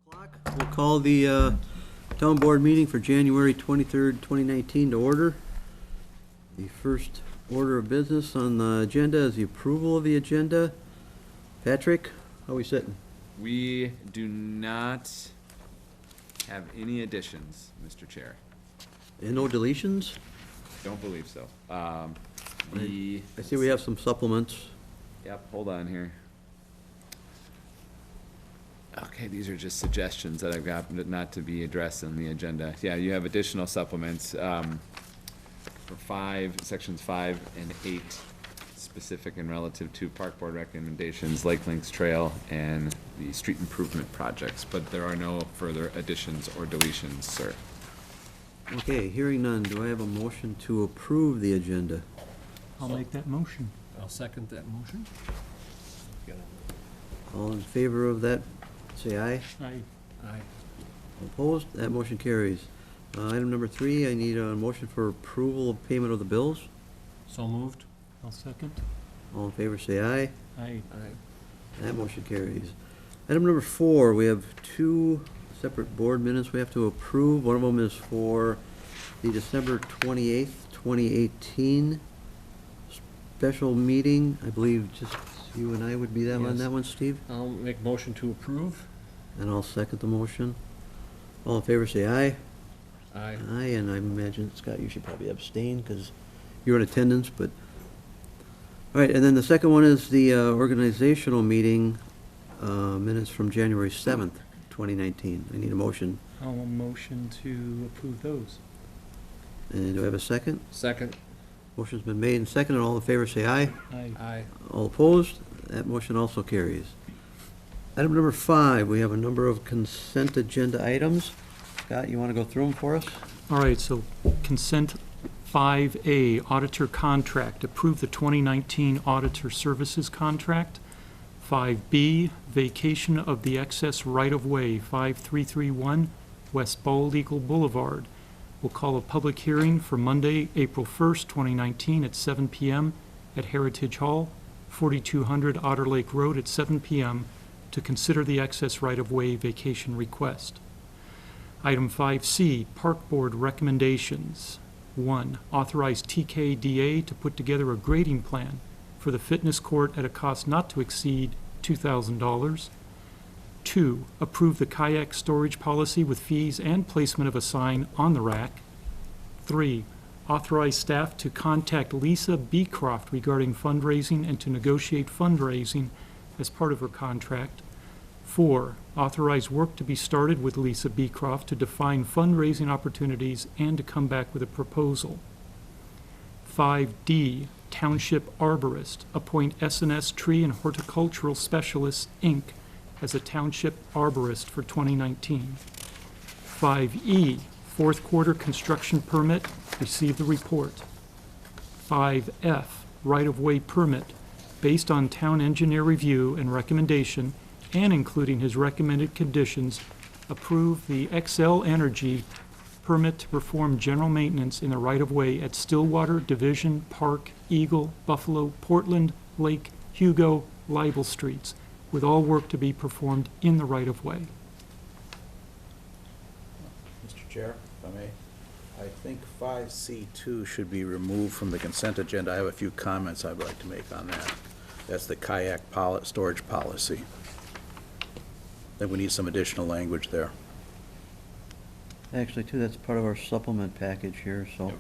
o'clock. We'll call the town board meeting for January 23rd, 2019 to order. The first order of business on the agenda is the approval of the agenda. Patrick, how are we sitting? We do not have any additions, Mr. Chair. And no deletions? Don't believe so. I see we have some supplements. Yep, hold on here. Okay, these are just suggestions that I've got not to be addressed on the agenda. Yeah, you have additional supplements for sections 5 and 8, specific and relative to park board recommendations, Lake Links Trail, and the street improvement projects, but there are no further additions or deletions, sir. Okay, hearing none, do I have a motion to approve the agenda? I'll make that motion. I'll second that motion. All in favor of that, say aye. Aye. Aye. Opposed? That motion carries. Item number 3, I need a motion for approval of payment of the bills. So moved. I'll second. All in favor, say aye. Aye. Aye. That motion carries. Item number 4, we have 2 separate board minutes we have to approve. One of them is for the December 28th, 2018 special meeting. I believe just you and I would be on Yes. that one, Steve? I'll make motion to approve. And I'll second the motion. All in favor, say aye. Aye. Aye, and I imagine, Scott, you should probably abstain because you're in attendance, but... All right, and then the second one is the organizational meeting minutes from January 7th, 2019. I need a motion. I'll motion to approve those. And do I have a second? Second. Motion's been made and seconded. All in favor, say aye. Aye. Aye. All opposed? That motion also carries. Item number 5, we have a number of consent agenda items. Scott, you want to go through them for us? All right, so consent 5A, auditor contract, approve the 2019 auditor services contract. 5B, vacation of the excess right-of-way, 5331 West Bald Eagle Boulevard. We'll call a public hearing for Monday, April 1st, 2019 at 7 p.m. at Heritage Hall, 4200 Otter Lake Road at 7 p.m. to consider the excess right-of-way vacation request. Item 5C, Park Board recommendations. 1, authorize TKDA to put together a grading plan for the fitness court at a cost not to exceed $2,000. 2, approve the kayak storage policy with fees and placement of a sign on the rack. 3, authorize staff to contact Lisa Beecroft regarding fundraising and to negotiate fundraising as part of her contract. 4, authorize work to be started with Lisa Beecroft to define fundraising opportunities and to come back with a proposal. 5D, Township Arborist, appoint S&S Tree and Horticultural Specialists, Inc. as a Township Arborist for 2019. 5E, fourth quarter construction permit, receive the report. 5F, right-of-way permit, based on town engineer review and recommendation, and including his recommended conditions, approve the XL Energy permit to perform general maintenance in the right-of-way at Stillwater, Division, Park, Eagle, Buffalo, Portland, Lake, Hugo, Libel Streets, with all work to be performed in the right-of-way. Mr. Chair, if I may, I think 5C2 should be removed from the consent agenda. I have a few comments I'd like to make on that. That's the kayak storage policy. I think we need some additional language there. Actually, too, that's part of our supplement package here, so...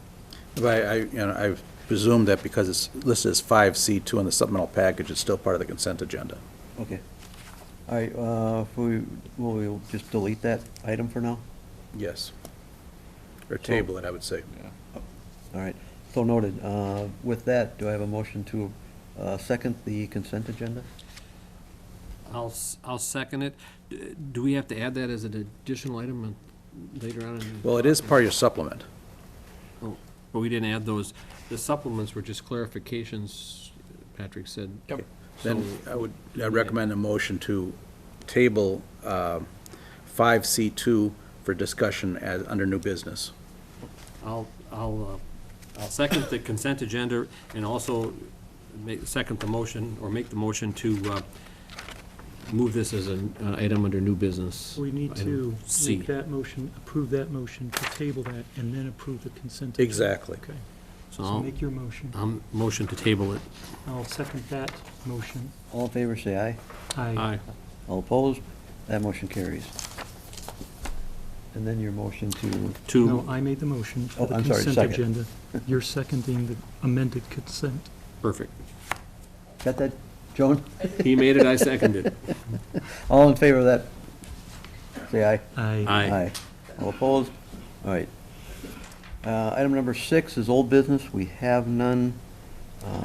But I presume that because it's listed as 5C2 in the supplemental package, it's still part of the consent agenda. Okay. All right, we'll just delete that item for now? Yes. Or table it, I would say. Yeah. All right, so noted. With that, do I have a motion to second the consent agenda? I'll second it. Do we have to add that as an additional item later on? Well, it is part of your supplement. Oh, but we didn't add those. The supplements were just clarifications, Patrick said. Yep. Then I'd recommend a motion to table 5C2 for discussion as under new business. I'll second the consent agenda and also second the motion, or make the motion to move this as an item under new business. We need to Item C. make that motion, approve that motion, to table that, and then approve the consent. agenda. Exactly. Okay, So so make your motion. I'll motion to table it. I'll second that motion. All in favor, say aye. Aye. All opposed? That motion carries. And then your motion to, No, To, I made the motion for Oh, the I'm sorry, consent second. agenda. You're seconding the amended consent. perfect. got that, Joan? He made it, I seconded it. All in favor of that, say aye. Aye. All opposed? All right. Item number 6 is old business. We have none.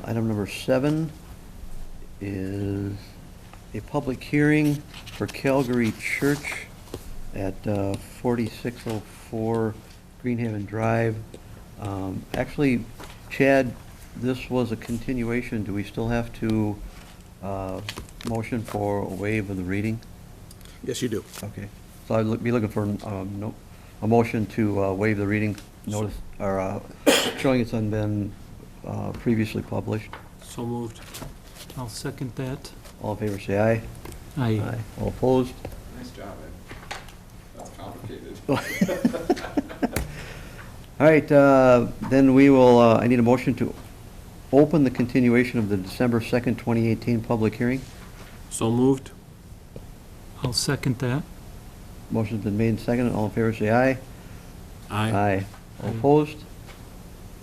Item number 7 is a public hearing for Calgary Church at 4604 Greenhaven Drive. Actually, Chad, this was a continuation. Do we still have to motion for a waive of the reading? Yes, you do. Okay. So I'd be looking for a motion to waive the reading notice, or showing it's been previously published. So moved. I'll second that. All in favor, say aye. Aye. All opposed? Nice job, Ed. That's complicated. All right, then we will, I need a motion to open the continuation of the December 2nd, 2018 public hearing. So moved. I'll second that. Motion's been made and seconded. All in favor, say aye. Aye. All Aye. opposed?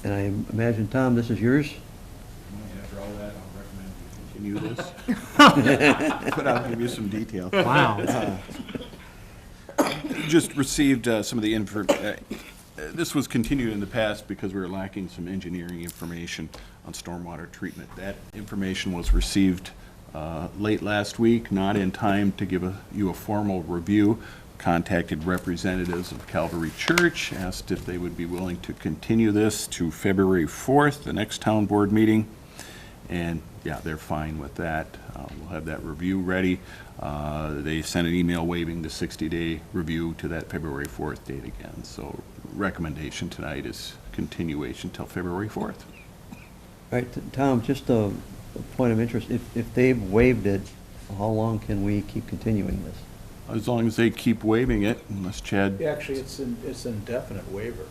And I imagine, Tom, this is yours? After all that, I'll recommend we continue this. But I'll give you some detail. Wow. Just received some of the this was continued in the past because we were lacking some engineering information on stormwater treatment. That information was received late last week, not in time to give you a formal review. Contacted representatives of Calvary Church, asked if they would be willing to continue this to February 4th, the next town board meeting. And yeah, they're fine with that. We'll have that review ready. They sent an email waiving the 60-day review to that February 4th date again. So recommendation tonight is continuation till February 4th. All right, Tom, just a point of interest. If they've waived it, how long can we keep continuing this? As long as they keep waiving it, unless Chad, Actually, it's indefinite waiver.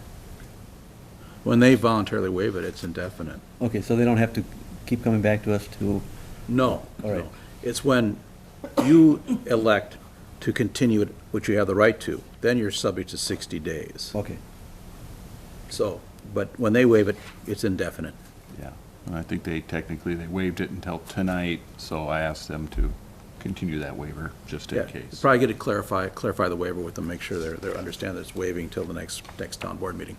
When they voluntarily waive it, it's indefinite. Okay, so they don't have to keep coming back to us to, No, All right. no. It's when you elect to continue it, which you have the right to, then you're subject to 60 days. okay. So, but when they waive it, it's indefinite. yeah. And I think they waived it until tonight, so I asked them to continue that waiver, just in Yeah, case. Probably get to clarify the waiver with them, make sure they understand that it's waiving till the next town board meeting.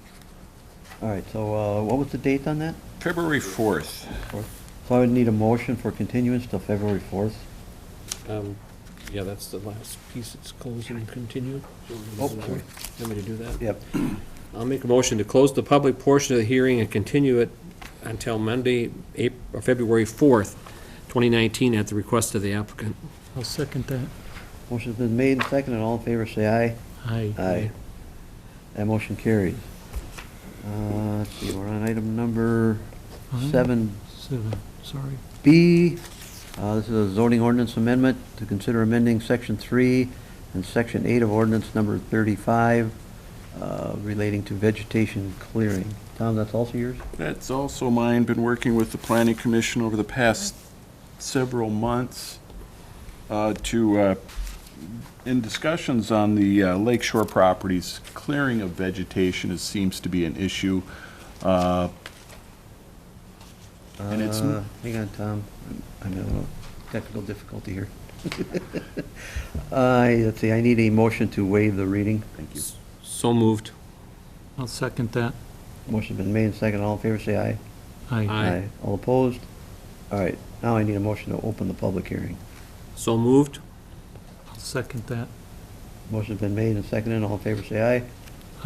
All right, so what was the date on that? February 4th. So I would need a motion for continuance till February 4th. Yeah, that's the last piece. It's closed and continued. Oh, Want sorry. me to do that? Yep. I'll make a motion to close the public portion of the hearing and continue it until Monday, February 4th, 2019, at the request of the applicant. I'll second that. Motion's been made and seconded. All in favor, say aye. Aye. Aye. That motion carries. Let's see, we're on item number Aye. 7B. 7, sorry. This is a zoning ordinance amendment to consider amending Section 3 and Section 8 of ordinance number 35 relating to vegetation clearing. Tom, that's also yours? That's also mine. Been working with the planning commission over the past several months in discussions on the lakeshore properties, clearing of vegetation seems to be an issue. And it's, Hang on, Tom. I'm having a technical difficulty here. Let's see, I need a motion to waive the reading. thank you. So moved. I'll second that. Motion's been made and seconded. All in favor, say aye. Aye. Aye. All opposed? All right, now I need a motion to open the public hearing. So moved. I'll second that. Motion's been made and seconded. All in favor, say aye.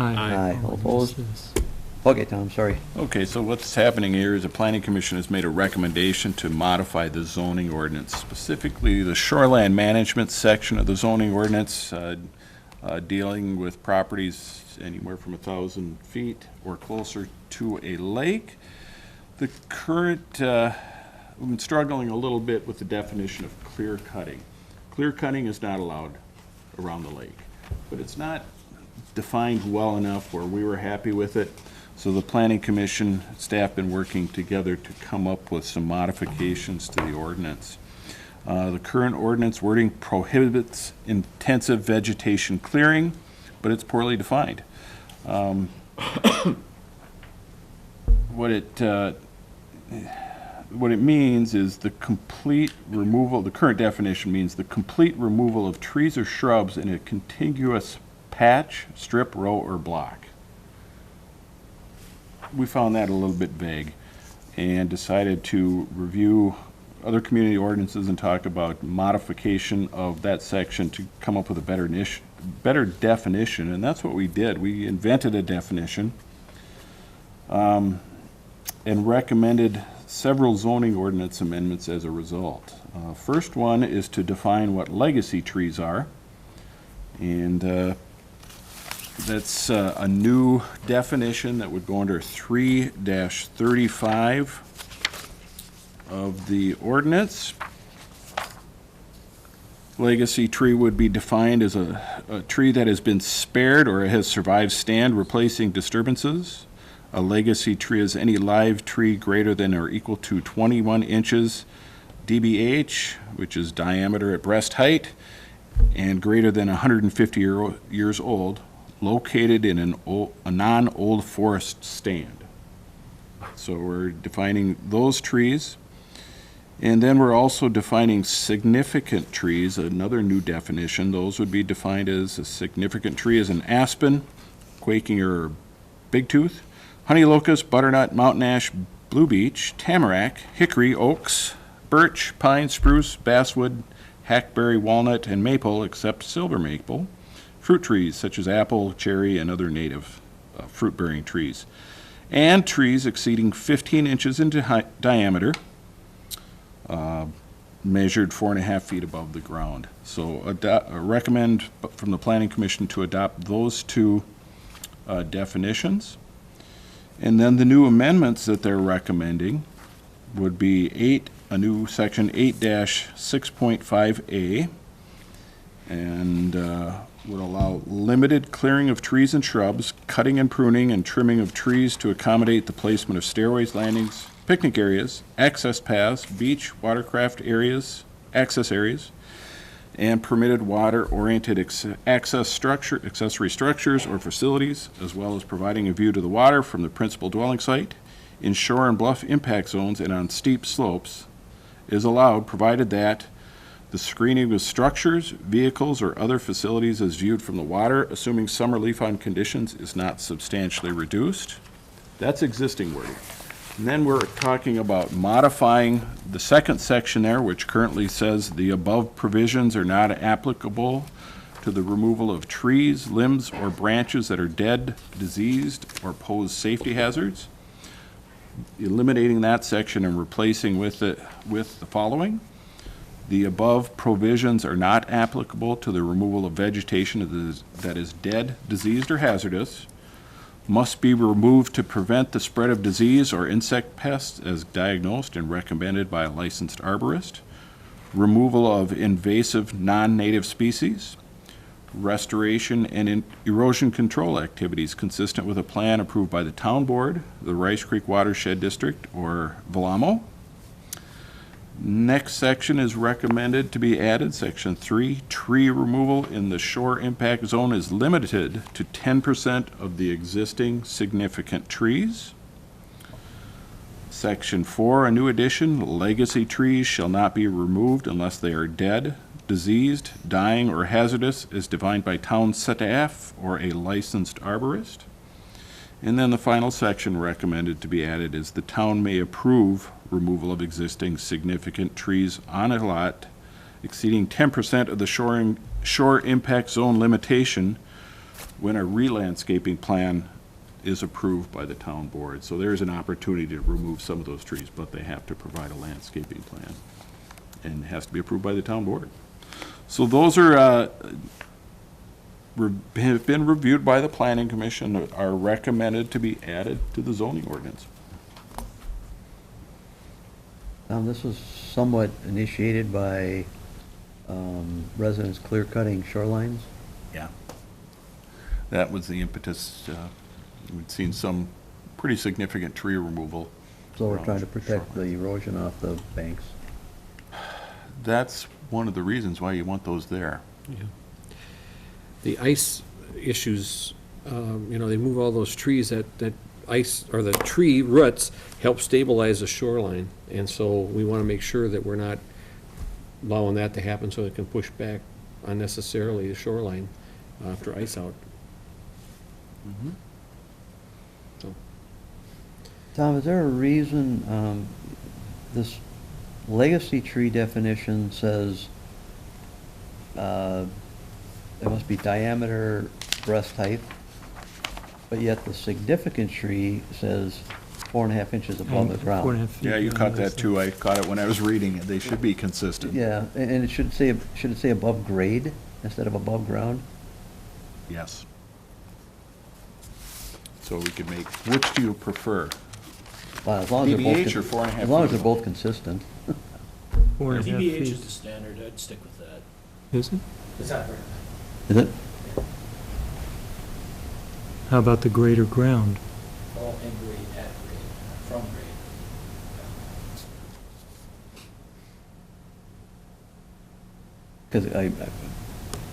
Aye. All Oh, opposed? this is- Okay, Tom, sorry. Okay, so what's happening here is the planning commission has made a recommendation to modify the zoning ordinance, specifically the shoreline management section of the zoning ordinance, dealing with properties anywhere from 1,000 feet or closer to a lake. The current, we've been struggling a little bit with the definition of clear cutting. Clear cutting is not allowed around the lake, but it's not defined well enough where we were happy with it. So the planning commission staff been working together to come up with some modifications to the ordinance. The current ordinance wording prohibits intensive vegetation clearing, but it's poorly defined. What it means is the complete removal, the current definition means the complete removal of trees or shrubs in a contiguous patch, strip, row, or block. We found that a little bit vague and decided to review other community ordinances and talk about modification of that section to come up with a better definition, and that's what we did. We invented a definition and recommended several zoning ordinance amendments as a result. First one is to define what legacy trees are, and that's a new definition that would go under 3-35 of the ordinance. Legacy tree would be defined as a tree that has been spared or has survived stand replacing disturbances. A legacy tree is any live tree greater than or equal to 21 inches DBH, which is diameter at breast height, and greater than 150 years old, located in a non-old forest stand. So we're defining those trees. And then we're also defining significant trees, another new definition. Those would be defined as a significant tree as an aspen, quaking or bigtooth, honey locust, butternut, mountain ash, blue beech, tamarack, hickory, oaks, birch, pine, spruce, basswood, hackberry, walnut, and maple, except silver maple. Fruit trees such as apple, cherry, and other native fruit-bearing trees. And trees exceeding 15 inches in diameter, measured 4.5 feet above the ground. So recommend from the Planning Commission to adopt those two definitions. And then the new amendments that they're recommending would be a new section 8-6.5A, and would allow limited clearing of trees and shrubs, cutting and pruning and trimming of trees to accommodate the placement of stairways, landings, picnic areas, access paths, beach, watercraft areas, access areas, and permitted water-oriented accessory structures or facilities, as well as providing a view to the water from the principal dwelling site, in shore and bluff impact zones and on steep slopes, is allowed, provided that the screening of structures, vehicles, or other facilities as viewed from the water, assuming summer leaf-on conditions, is not substantially reduced. That's existing wording. And then we're talking about modifying the second section there, which currently says the above provisions are not applicable to the removal of trees, limbs, or branches that are dead, diseased, or pose safety hazards. Eliminating that section and replacing with the following. The above provisions are not applicable to the removal of vegetation that is dead, diseased, or hazardous, must be removed to prevent the spread of disease or insect pests as diagnosed and recommended by a licensed arborist, removal of invasive non-native species, restoration and erosion control activities consistent with a plan approved by the town board, the Rice Creek Watershed District, or VLAMO. Next section is recommended to be added, section 3, tree removal in the shore impact zone is limited to 10% of the existing significant trees. Section 4, a new addition, legacy trees shall not be removed unless they are dead, diseased, dying, or hazardous as defined by town staff or a licensed arborist. And then the final section recommended to be added is the town may approve removal of existing significant trees on a lot exceeding 10% of the shore impact zone limitation when a re-landscaping plan is approved by the town board. So there's an opportunity to remove some of those trees, but they have to provide a landscaping plan and it has to be approved by the town board. So those are have been reviewed by the Planning Commission, are recommended to be added to the zoning ordinance. This was somewhat initiated by residents clear cutting shorelines. Yeah. That was the impetus. We'd seen some pretty significant tree removal. So we're around trying to protect shorelines. the erosion off the banks. That's one of the reasons why you want those there. Yeah. The ice issues, they move all those trees, that ice, or the tree roots help stabilize the shoreline. And so we want to make sure that we're not allowing that to happen so it can push back unnecessarily the shoreline after ice out. So, Tom, is there a reason, this legacy tree definition says, it must be diameter, breast height, but yet the significant tree says 4.5 inches above the ground? 4.5 feet. Yeah, you caught that too. I caught it when I was reading it. They should be consistent. Yeah, and it should it say above grade instead of above ground? Yes. So we could make, which do you prefer? Well, as long as they're both, DBH or 4.5 as long as feet? they're both consistent. 4.5 DBH feet. is the standard, I'd stick with that. Is it? Is that right? Is it? How about the grade or ground? All in grade, at grade, from grade. Because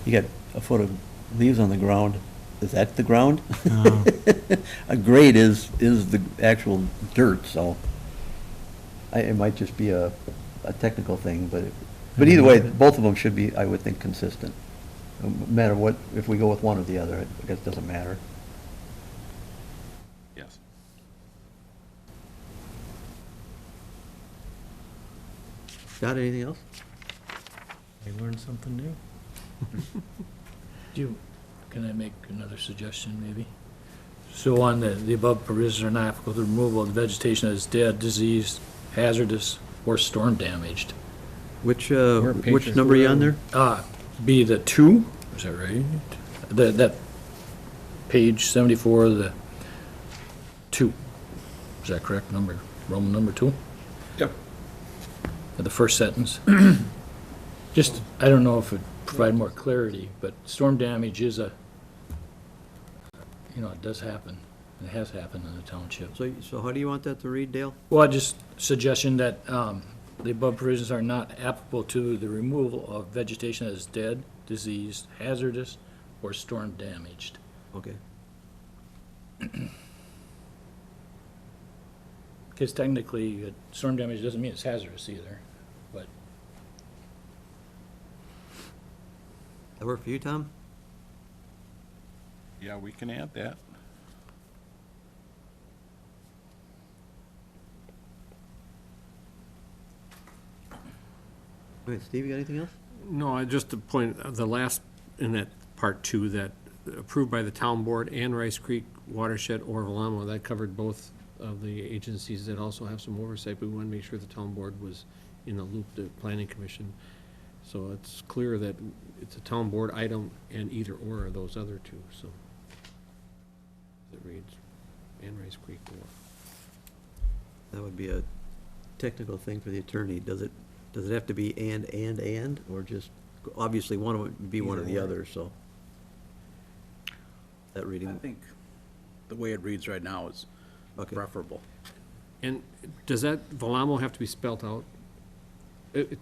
you got a foot of leaves on the ground, is that the ground? Oh. A grade is the actual dirt, so it might just be a technical thing, but either way, both of them should be, I would think, consistent. No matter what, if we go with one or the other, I guess it doesn't matter. Yes. Got anything else? I learned something new. Can I make another suggestion, maybe? So on the above provisions are not applicable to removal of the vegetation that is dead, diseased, hazardous, or storm damaged. Which page which is number are you on there? Be the 2, is that right? That page 74, the 2. Is that correct number? Roman number 2? Yep. The first sentence. Just, I don't know if it provide more clarity, but storm damage is it does happen. It has happened in the township. So how do you want that to read, Dale? Well, just suggestion that the above provisions are not applicable to the removal of vegetation that is dead, diseased, hazardous, or storm damaged. Okay. Because technically, storm damage doesn't mean it's hazardous either, but That work for you, Tom? Yeah, we can add that. All right, Steve, you got anything else? No, just to point, the last, in that part 2, that approved by the town board and Rice Creek Watershed or Valamo, that covered both of the agencies that also have some oversight, but we want to make sure the town board was in the loop, the planning commission. So it's clear that it's a town board item and either or of those other two, so. It reads, and Rice Creek or. That would be a technical thing for the attorney. Does it have to be and, or just, obviously one would be one or the other, so. That I reading, think the way it reads right now is okay. preferable. And does that Valamo have to be spelt out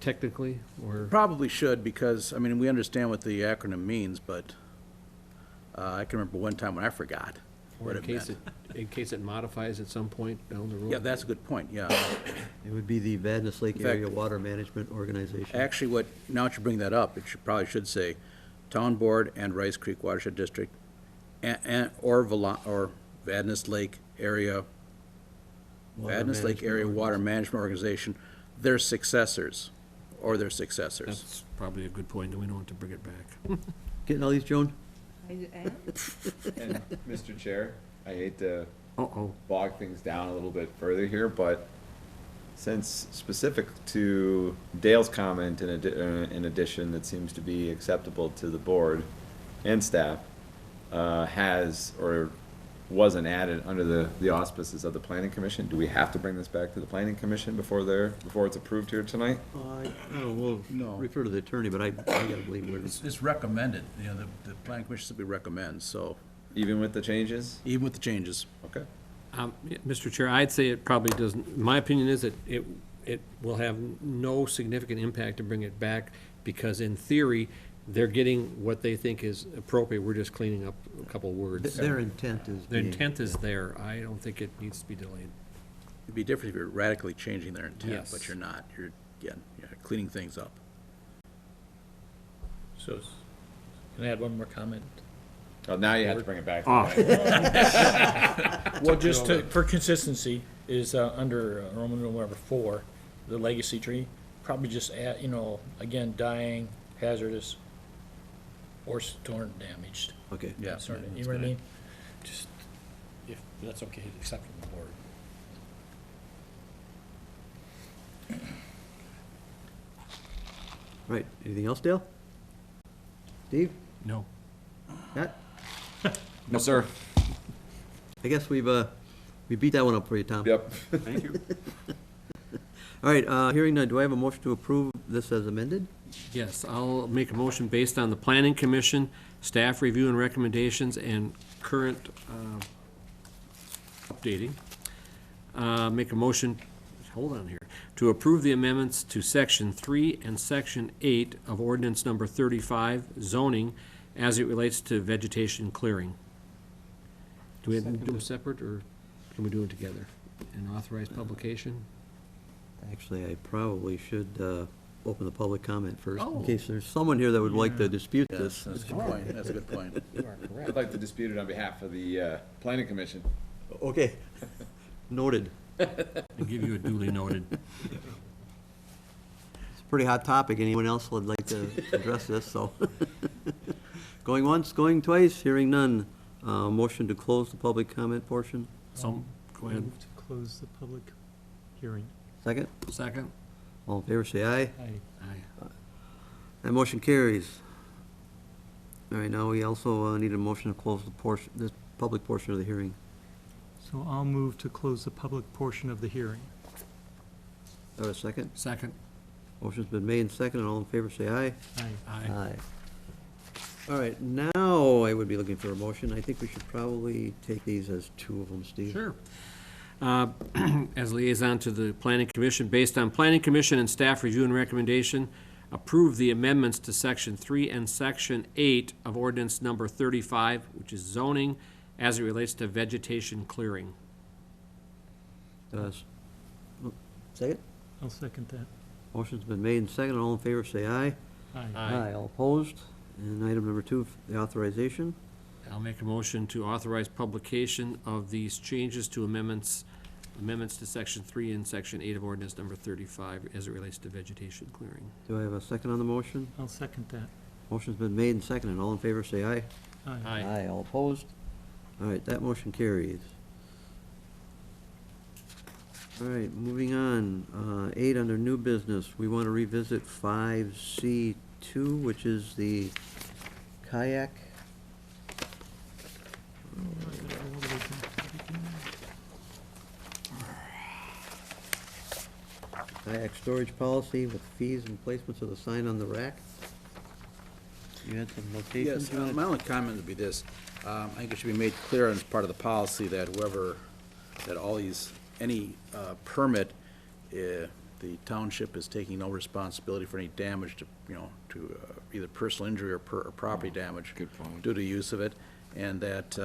technically, or? Probably should, because, I mean, we understand what the acronym means, but I can remember one time when I forgot Or what in it case meant. in case it modifies at some point down the road? Yeah, that's a good point, yeah. It would be the Vadnais Lake In fact- Area Water Management Organization. Actually, now that you bring that up, it probably should say Town Board and Rice Creek Watershed District, or Vadnais Lake Area, Vadnais Lake Area Water Management Organization, their successors, or their successors. That's probably a good point, and we don't have to bring it back. Getting all these, Joan? And, Mr. Chair, I hate to Uh-oh. bog things down a little bit further here, but since specific to Dale's comment in addition that seems to be acceptable to the board and staff, has or wasn't added under the auspices of the planning commission. Do we have to bring this back to the planning commission before it's approved here tonight? We'll No. refer to the attorney, but I gotta believe we're, It's recommended, you know, the planning commission simply recommends, so Even with the changes? even with the changes. Okay. Yeah, Mr. Chair, I'd say it probably doesn't, my opinion is that it will have no significant impact to bring it back, because in theory, they're getting what they think is appropriate, we're just cleaning up a couple words. their intent is Their being. intent is there, I don't think it needs to be delayed. It'd be different if you're radically changing their intent, Yes. but you're not. You're, again, you're cleaning things up. So, can I add one more comment? Oh, now you have to bring it back. Well, just for consistency, is under Roman numeral 4, the legacy tree, probably just add, again, dying, hazardous, or storm damaged. Okay. Yeah. Sorry, you know what I mean? Just, if that's okay, accept from the board. Right, anything else, Dale? Steve? No. Pat? No, sir. I guess we beat that one up for you, Tom. Yep. Thank you. All right, hearing none, do I have a motion to approve this as amended? Yes, I'll make a motion based on the planning commission, staff review and recommendations, and current updating. Make a motion, hold on here, to approve the amendments to section 3 and section 8 of ordinance number 35, zoning, as it relates to vegetation clearing. Do we have to do them separate, or can we do them together? And authorize publication? Actually, I probably should open the public comment first, Oh. in case there's someone here that would like to dispute Yes, this. that's a good point. That's a good point. You are correct. I'd like to dispute it on behalf of the planning commission. Okay, noted. I'll give you a duly noted. It's a pretty hot topic. Anyone else would like to address this, so. Going once, going twice, hearing none. Motion to close the public comment portion. So, go ahead. Move to close the public hearing. Second? Second? All in favor, say aye. Aye. Aye. That motion carries. All right, now we also need a motion to close the public portion of the hearing. So I'll move to close the public portion of the hearing. Have a second? Second? Motion's been made and seconded. All in favor, say aye. Aye. Aye. All right, now I would be looking for a motion. I think we should probably take these as two of them, Steve. Sure. As liaison to the planning commission, based on planning commission and staff review and recommendation, approve the amendments to section 3 and section 8 of ordinance number 35, which is zoning, as it relates to vegetation clearing. Second? I'll second that. Motion's been made and seconded. All in favor, say aye. Aye. All opposed? And item number 2, the authorization. I'll make a motion to authorize publication of these changes to amendments to section 3 and section 8 of ordinance number 35, as it relates to vegetation clearing. Do I have a second on the motion? I'll second that. Motion's been made and seconded. All in favor, say aye. Aye. All opposed? All right, that motion carries. All right, moving on. 8 under new business. We want to revisit 5C2, which is the kayak. Kayak storage policy with fees and placements of the sign on the rack. You had some notations? Yes, you wanted- my only comment would be this. I think it should be made clear as part of the policy that any permit, the township is taking no responsibility for any damage to either personal injury or property damage. Good point. Due to use of it, and that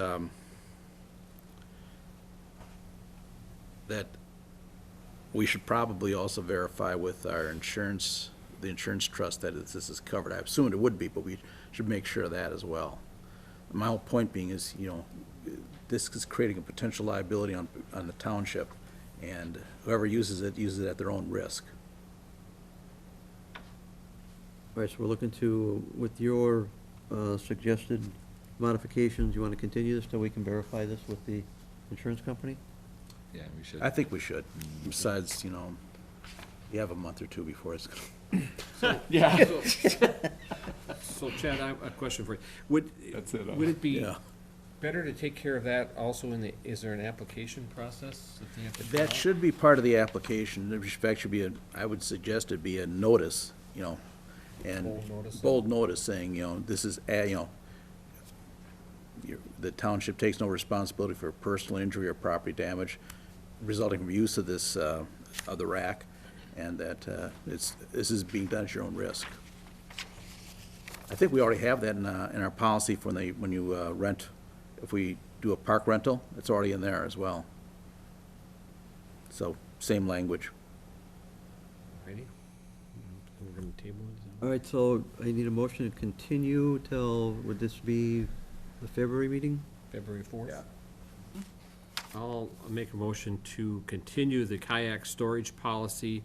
we should probably also verify with our insurance, the insurance trust, that this is covered. I assumed it would be, but we should make sure of that as well. My whole point being is, this is creating a potential liability on the township, and whoever uses it at their own risk. All right, so we're looking to, with your suggested modifications, you want to continue this till we can verify this with the insurance company? Yeah, we should. I think we should. Besides, you have a month or two before it's gonna. Yeah. So Chad, I have a question for you. Would That's it, it be Yeah. better to take care of that also is there an application process that they have to fill That out? should be part of the application. In respect should be I would suggest it be a notice, and Bold notice. bold notice saying, this is, the township takes no responsibility for personal injury or property damage resulting from use of this, of the rack, and that this is being done at your own risk. I think we already have that in our policy for when you rent, if we do a park rental, it's already in there as well. So, same language. Alrighty. We're gonna table it, is that- All right, so I need a motion to continue till, would this be the February meeting? February 4th? I'll make a motion to continue the kayak storage policy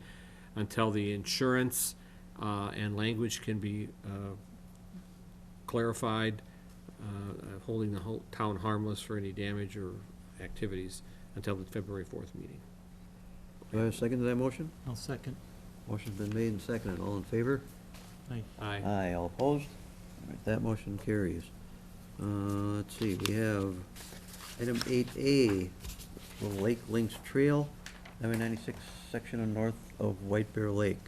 until the insurance and language can be clarified, holding the whole town harmless for any damage or activities until the February 4th meeting. Do I have a second to that motion? I'll second. Motion's been made and seconded. All in favor? Aye. Aye. Aye, all opposed? All right, that motion carries. Let's see, we have item 8A, the Lake Links Trail, Highway 96 section north of White Bear Lake.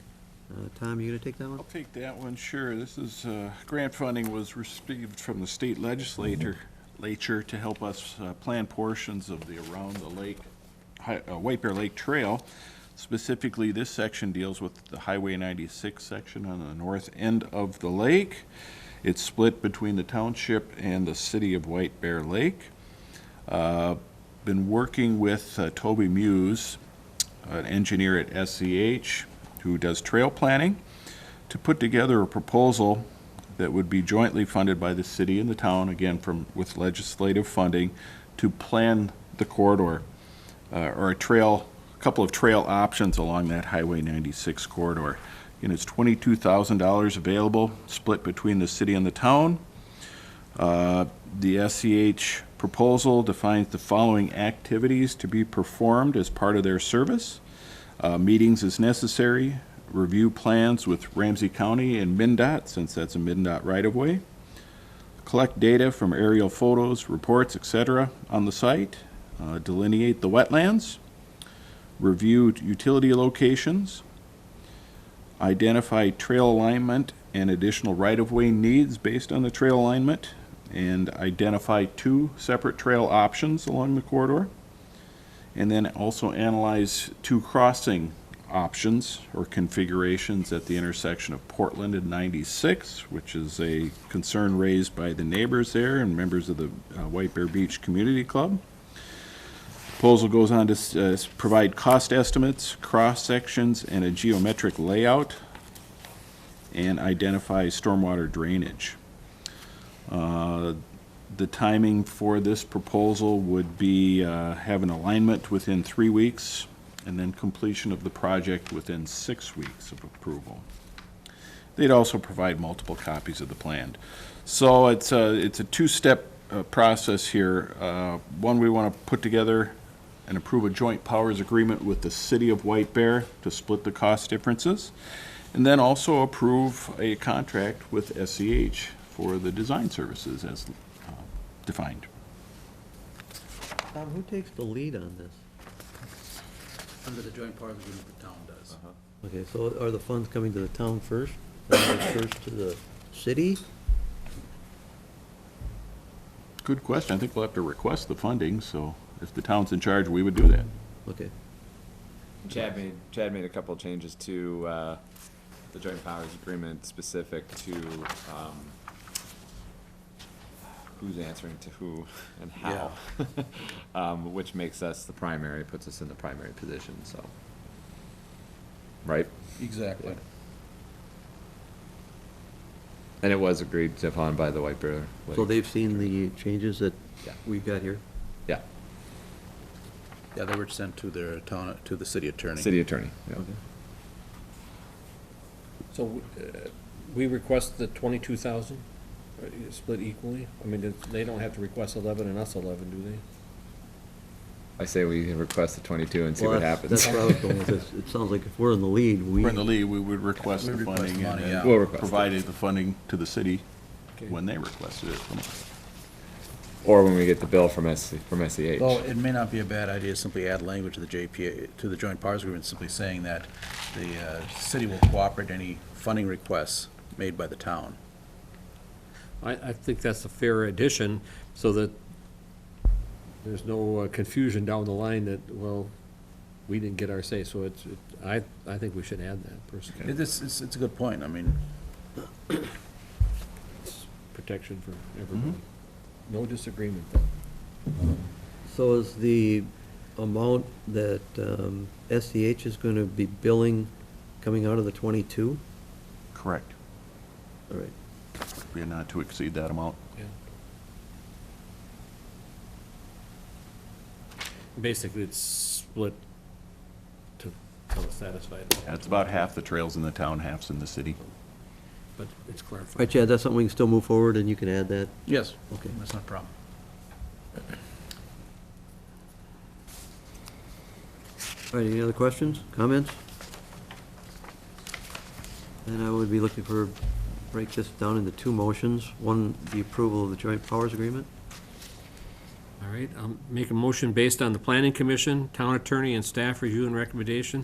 Tom, you gonna take that one? I'll take that one, sure. This is, grant funding was received from the state legislature to help us plan portions of the around the lake, White Bear Lake Trail. Specifically, this section deals with the Highway 96 section on the north end of the lake. It's split between the township and the city of White Bear Lake. Been working with Toby Muse, an engineer at SCH, who does trail planning, to put together a proposal that would be jointly funded by the city and the town, again, with legislative funding, to plan the corridor, or a couple of trail options along that Highway 96 corridor. And it's $22,000 available, split between the city and the town. The SCH proposal defines the following activities to be performed as part of their service. Meetings as necessary, review plans with Ramsey County and MnDOT, since that's a MnDOT right-of-way. Collect data from aerial photos, reports, etc. on the site. Delineate the wetlands. Review utility locations. Identify trail alignment and additional right-of-way needs based on the trail alignment, and identify 2 separate trail options along the corridor. And then also analyze 2 crossing options or configurations at the intersection of Portland and 96, which is a concern raised by the neighbors there and members of the White Bear Beach Community Club. Proposal goes on to provide cost estimates, cross-sections, and a geometric layout, and identify stormwater drainage. The timing for this proposal would be have an alignment within 3 weeks, and then completion of the project within 6 weeks of approval. They'd also provide multiple copies of the plan. So it's a 2-step process here. One, we want to put together and approve a joint powers agreement with the city of White Bear to split the cost differences, and then also approve a contract with SCH for the design services as defined. Tom, who takes the lead on this? Under the joint powers agreement, the town does. Okay, so are the funds coming to the town first, or first to the city? Good question. I think we'll have to request the funding, so if the town's in charge, we would do that. Okay. Chad made a couple changes to the joint powers agreement specific to who's answering to who and how. Which makes us the primary, puts us in the primary position, so. Right? Exactly. And it was agreed upon by the White Bear Lake. So they've seen the changes that Yeah. we've got here? Yeah, Yeah, they were sent to their town, to the city attorney. city attorney, yeah. Okay. So we request the 22,000, split equally? I mean, they don't have to request 11 and us 11, do they? I say we request the 22 and see Well, what that's- happens. That's where I was going with this. It sounds like if we're in the lead, If we. we're in the lead, we would request We the request funding money, and yeah. We'll request it. provided the funding to the city Okay. when they requested it from us. Or when we get the bill from SEH. Well, it may not be a bad idea to simply add language to the JPA, to the joint powers agreement, simply saying that the city will cooperate in any funding requests made by the town. I think that's a fair addition, so that there's no confusion down the line that, well, we didn't get our say, so I think we should add that personally. It's a good point, I mean, Protection for everybody. No disagreement there. So is the amount that SEH is going to be billing coming out of the 22? Correct. All right. We are not to exceed that amount. Yeah. Basically, it's split to satisfy it, Yeah, it's about half the trails in the town, half's in the city. but it's All clarified. right, Chad, that's something we can still move forward, and you can add that? yes, Okay. that's not a problem. All right, any other questions, comments? Then I would be looking for, break this down into two motions. One, the approval of the joint powers agreement. All right, I'll make a motion based on the planning commission, town attorney, and staff review and recommendation.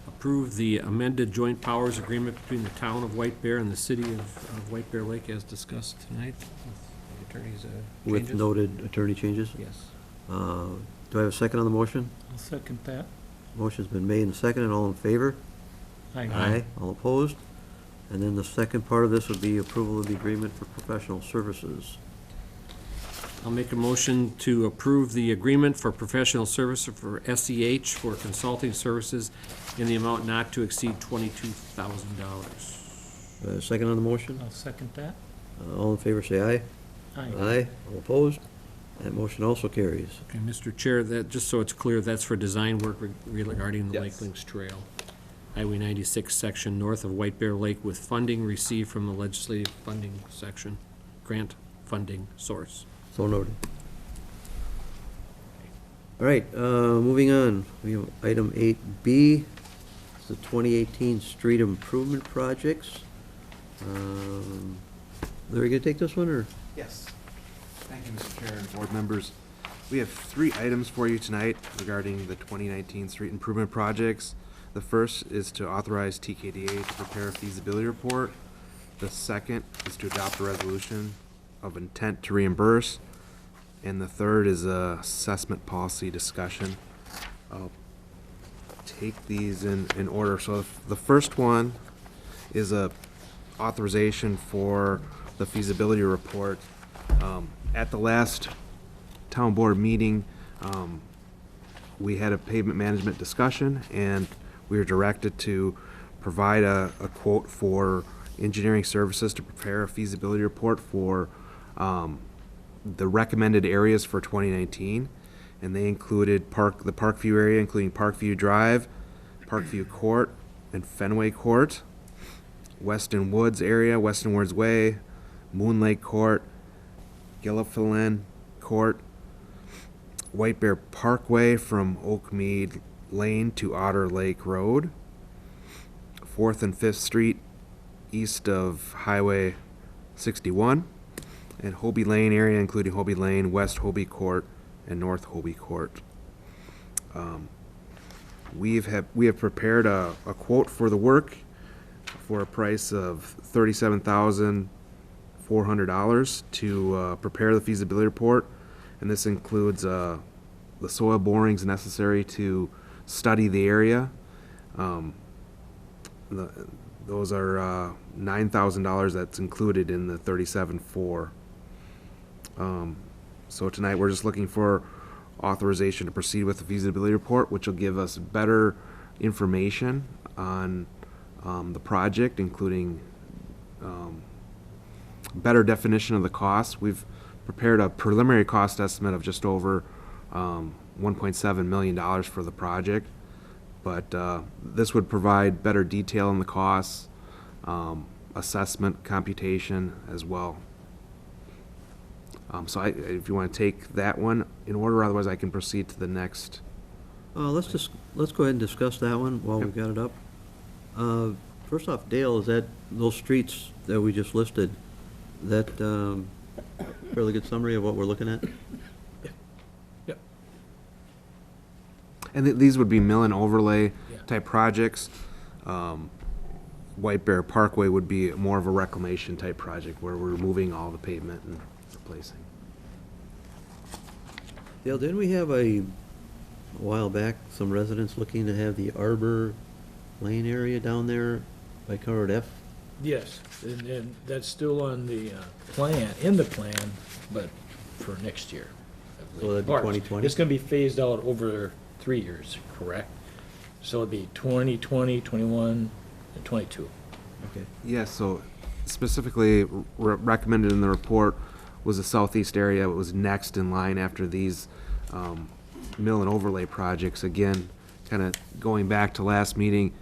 Approve the amended joint powers agreement between the town of White Bear and the city of White Bear Lake as discussed tonight. With the attorney's With changes. noted attorney changes. Yes. Do I have a second on the motion? I'll second that. Motion's been made and seconded, all in favor? All opposed? And then the second part of this would be approval of the agreement for professional services. I'll make a motion to approve the agreement for professional services for SEH for consulting services in the amount not to exceed $22,000. Second on the motion? I'll second that. All in favor, say aye. Aye. All opposed? That motion also carries. Okay, Mr. Chair, that, just so it's clear, that's for design work regarding the Yes. Lake Links Trail. Highway 96 section north of White Bear Lake with funding received from the legislative funding section, grant funding source. So noted. All right, moving on. We have item 8B. It's the 2018 street improvement projects. Larry, gonna take this one, or? Yes. Thank you, Mr. Chair and board members. We have 3 items for you tonight regarding the 2019 street improvement projects. The first is to authorize TKDA to prepare a feasibility report. The second is to adopt a resolution of intent to reimburse. And the third is a assessment policy discussion. I'll take these in order. So the first one is a authorization for the feasibility report. At the last town board meeting, we had a pavement management discussion, and we were directed to provide a quote for engineering services to prepare a feasibility report for the recommended areas for 2019, and they included the Parkview area, including Parkview Drive, Parkview Court, and Fenway Court, Weston Woods area, Weston Woods Way, Moon Lake Court, Gilliffelin Court, White Bear Parkway from Oakmead Lane to Otter Lake Road, 4th and 5th Street east of Highway 61, and Hobie Lane area, including Hobie Lane, West Hobie Court, and North Hobie Court. We have prepared a quote for the work for a price of $37,400 to prepare the feasibility report, and this includes the soil borings necessary to study the area. Those are $9,000 that's included in the $37,400. So tonight we're just looking for authorization to proceed with the feasibility report, which will give us better information on the project, including better definition of the cost. We've prepared a preliminary cost estimate of just over $1.7 million for the project, but this would provide better detail on the costs, assessment, computation as well. So if you want to take that one in order, otherwise I can proceed to the next. Let's go ahead and discuss that one while we've got it up. First off, Dale, is that those streets that we just listed, that fairly good summary of what we're looking at? Yep. And these would be mill and overlay Yeah. type projects. White Bear Parkway would be more of a reclamation type project where we're removing all the pavement and replacing. Dale, didn't we have a while back, some residents looking to have the Arbor Lane area down there by Covered F? Yes, and that's still on the plan, in the plan, but for next year. I So believe. that'd be 2020? It's gonna be phased out over 3 years, correct? So it'd be 2020, 21, and 22. Okay. Yeah, so specifically recommended in the report was the southeast area. It was next in line after these mill and overlay projects. Again, kind of going back to last meeting,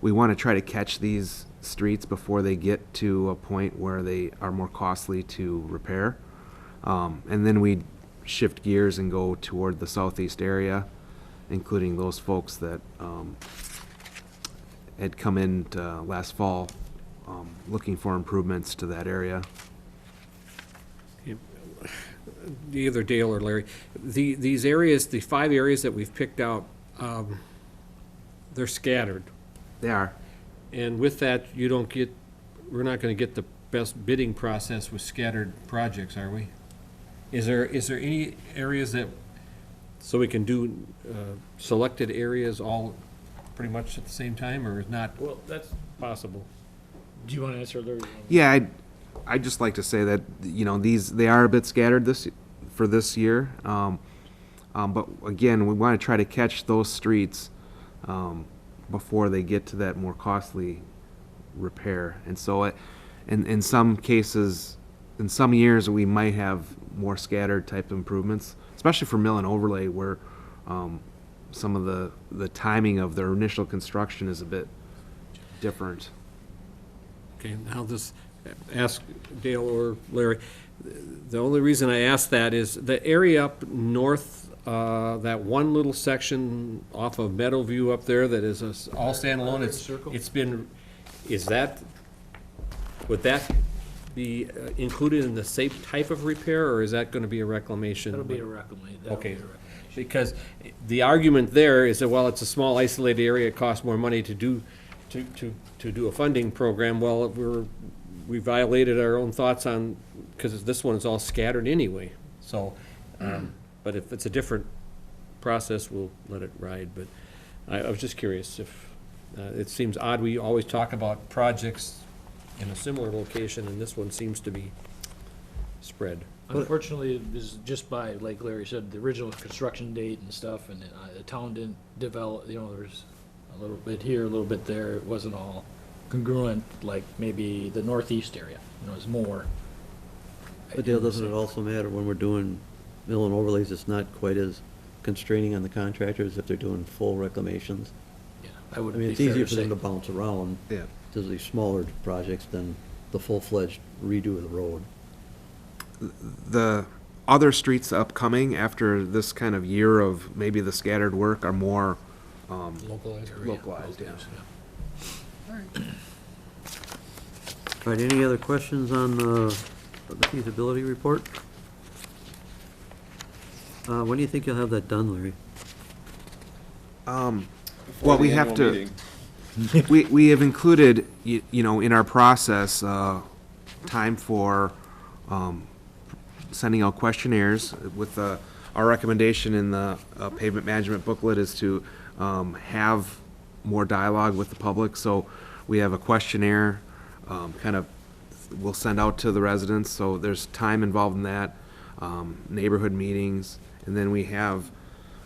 we want to try to catch these streets before they get to a point where they are more costly to repair. And then we shift gears and go toward the southeast area, including those folks that had come in last fall looking for improvements to that area. Either Dale or Larry, these areas, the 5 areas that we've picked out, they're scattered. They are. And with that, we're not gonna get the best bidding process with scattered projects, are we? Is there any areas that, so we can do selected areas all pretty much at the same time, or is not Well, that's possible? Do you want to answer, Larry? Yeah, I'd just like to say that, you know, they are a bit scattered for this year. But again, we want to try to catch those streets before they get to that more costly repair. And so in some cases, in some years, we might have more scattered type improvements, especially for mill and overlay where some of the timing of their initial construction is a bit different. Okay, now this, ask Dale or Larry, the only reason I ask that is the area up north, that one little section off of Meadowview up there that is all standalone, would that be included in the same type of repair, or is that gonna be a reclamation? That'll be a reclamation. Okay, because the argument there is that, well, it's a small isolated area, it costs more money to do a funding program. Well, we violated our own thoughts on, because this one is all scattered anyway, so, but if it's a different process, we'll let it ride, but I was just curious if, it seems odd, we always talk about projects in a similar location, and this one seems to be spread. Unfortunately, it was just by, like Larry said, the original construction date and stuff, and the town didn't develop, there's a little bit here, a little bit there. It wasn't all congruent, like maybe the northeast area, it was more. But Dale, doesn't it also matter when we're doing mill and overlays, it's not quite as constraining on the contractors if they're doing full reclamations? Yeah, I would I mean, be it's fair easier to for them say. to bounce around Yeah. to these smaller projects than the full-fledged redo of the road. The other streets upcoming after this kind of year of maybe the scattered work are more Localized. localized, yeah. All right, any other questions on the feasibility report? When do you think you'll have that done, Larry? Well, we have to, we have included, you know, in our process, time for sending out questionnaires with our recommendation in the pavement management booklet is to have more dialogue with the public. So we have a questionnaire kind of we'll send out to the residents. So there's time involved in that, neighborhood meetings. And then we have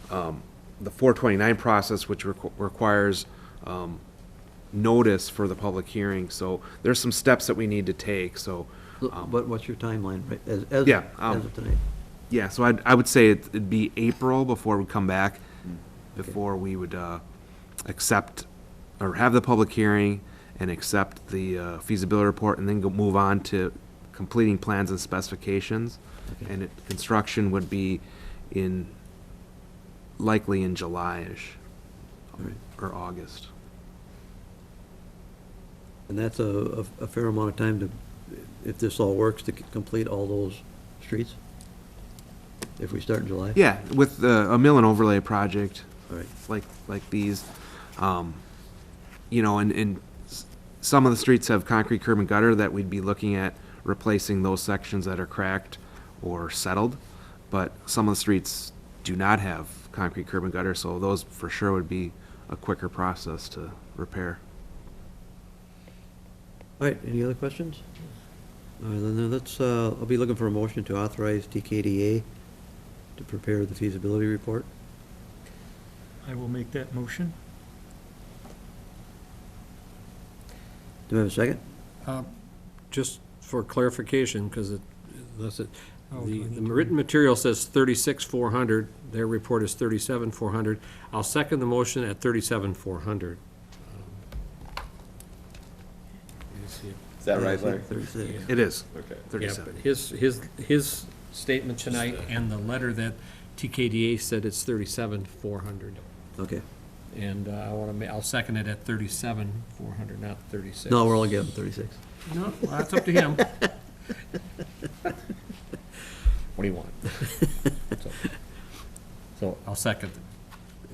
the 429 process, which requires notice for the public hearing. So there's some steps that we need to take. So But what's your timeline, right, as Yeah, of tonight? yeah, so I would say it'd be April before we come back, before we would accept or have the public hearing and accept the feasibility report, and then move on to completing plans and specifications. Okay. And construction would be likely in July-ish All right. or August. And that's a fair amount of time to, if this all works, to complete all those streets? If we start in July? Yeah, with a mill and overlay project, All right. like these, you know, and some of the streets have concrete curb and gutter that we'd be looking at replacing those sections that are cracked or settled, but some of the streets do not have concrete curb and gutter, so those for sure would be a quicker process to repair. All right, any other questions? All right, then let's, I'll be looking for a motion to authorize TKDA to prepare the feasibility report. I will make that motion. Do I have a second? Just for clarification, because the Oh, do I need to written material says 36,400, their report is 37,400. I'll second the motion at 37,400. Is that right, Larry? 36. It is, Okay. Yeah, 37. but his statement tonight and the letter that TKDA said it's 37,400. Okay. And I'll second it at 37,400, not 36. No, we're only giving 36. No, well, that's up to him. What do you want? So I'll second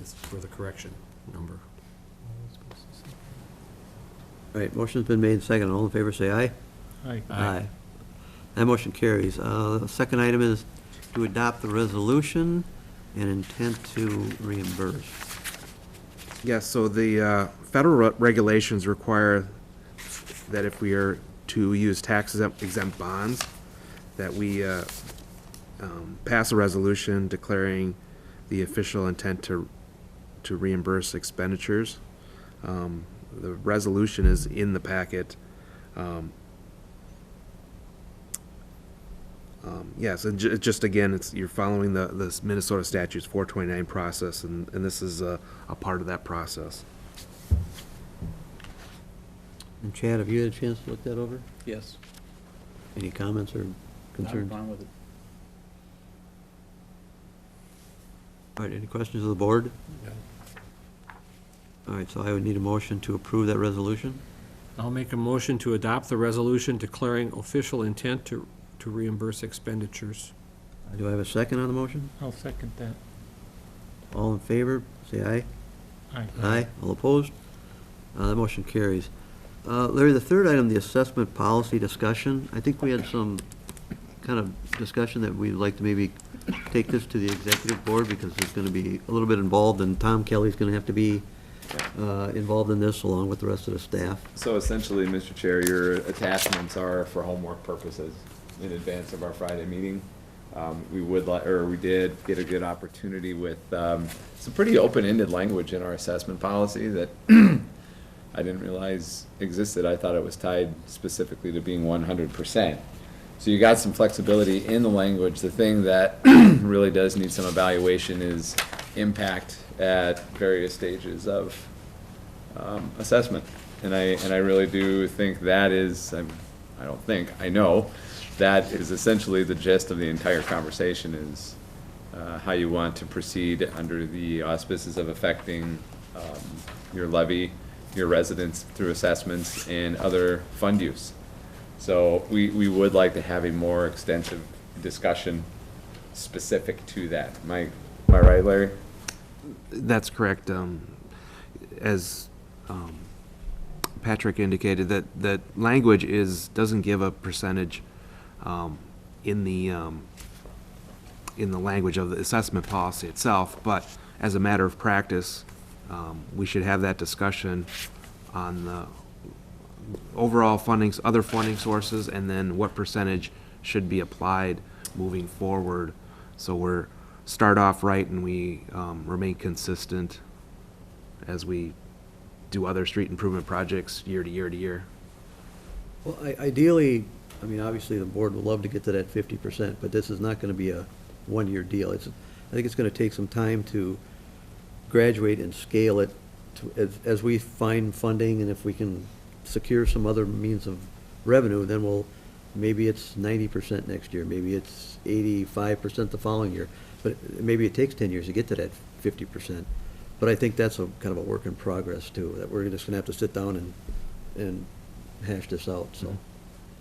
it's for the correction number. All right, motion's been made, second. All in favor, say aye. Aye. Aye. That motion carries. The second item is to adopt the resolution and intent to reimburse. Yes, so the federal regulations require that if we are to use tax exempt bonds, that we pass a resolution declaring the official intent to reimburse expenditures. The resolution is in the packet. Yes, and just again, you're following the Minnesota statutes 429 process, and this is a part of that process. And Chad, have you had a chance to look that over? Yes. Any comments or I'm concerns? fine with it. All right, any questions of the board? No. All right, so I would need a motion to approve that resolution. I'll make a motion to adopt the resolution declaring official intent to reimburse expenditures. Do I have a second on the motion? I'll second that. All in favor, say aye. Aye. Aye. All opposed? That motion carries. Larry, the third item, the assessment policy discussion, I think we had some kind of discussion that we'd like to maybe take this to the executive board because it's going to be a little bit involved, and Tom Kelly's going to have to be involved in this along with the rest of the staff. So essentially, Mr. Chair, your attachments are for homework purposes in advance of our Friday meeting. We did get a good opportunity with some pretty open-ended language in our assessment policy that I didn't realize existed. I thought it was tied specifically to being 100%. So you got some flexibility in the language. The thing that really does need some evaluation is impact at various stages of assessment. And I really do think that is, I know, that is essentially the gist of the entire conversation is how you want to proceed under the auspices of affecting your levy, your residents through assessments and other fund use. So we would like to have a more extensive discussion specific to that. Am I right, Larry? That's correct. As Patrick indicated, that language doesn't give a percentage in the language of the assessment policy itself, but as a matter of practice, we should have that discussion on the overall funding, other funding sources, and then what percentage should be applied moving forward. So we're start off right and we remain consistent as we do other street improvement projects year to year to year. Well, ideally, I mean, obviously, the board would love to get to that 50%, but this is not going to be a one-year deal. I think it's going to take some time to graduate and scale it as we find funding, and if we can secure some other means of revenue, then maybe it's 90% next year, maybe it's 85% the following year, but maybe it takes 10 years to get to that 50%. But I think that's kind of a work in progress too, that we're just going to have to sit down and hash this out, so.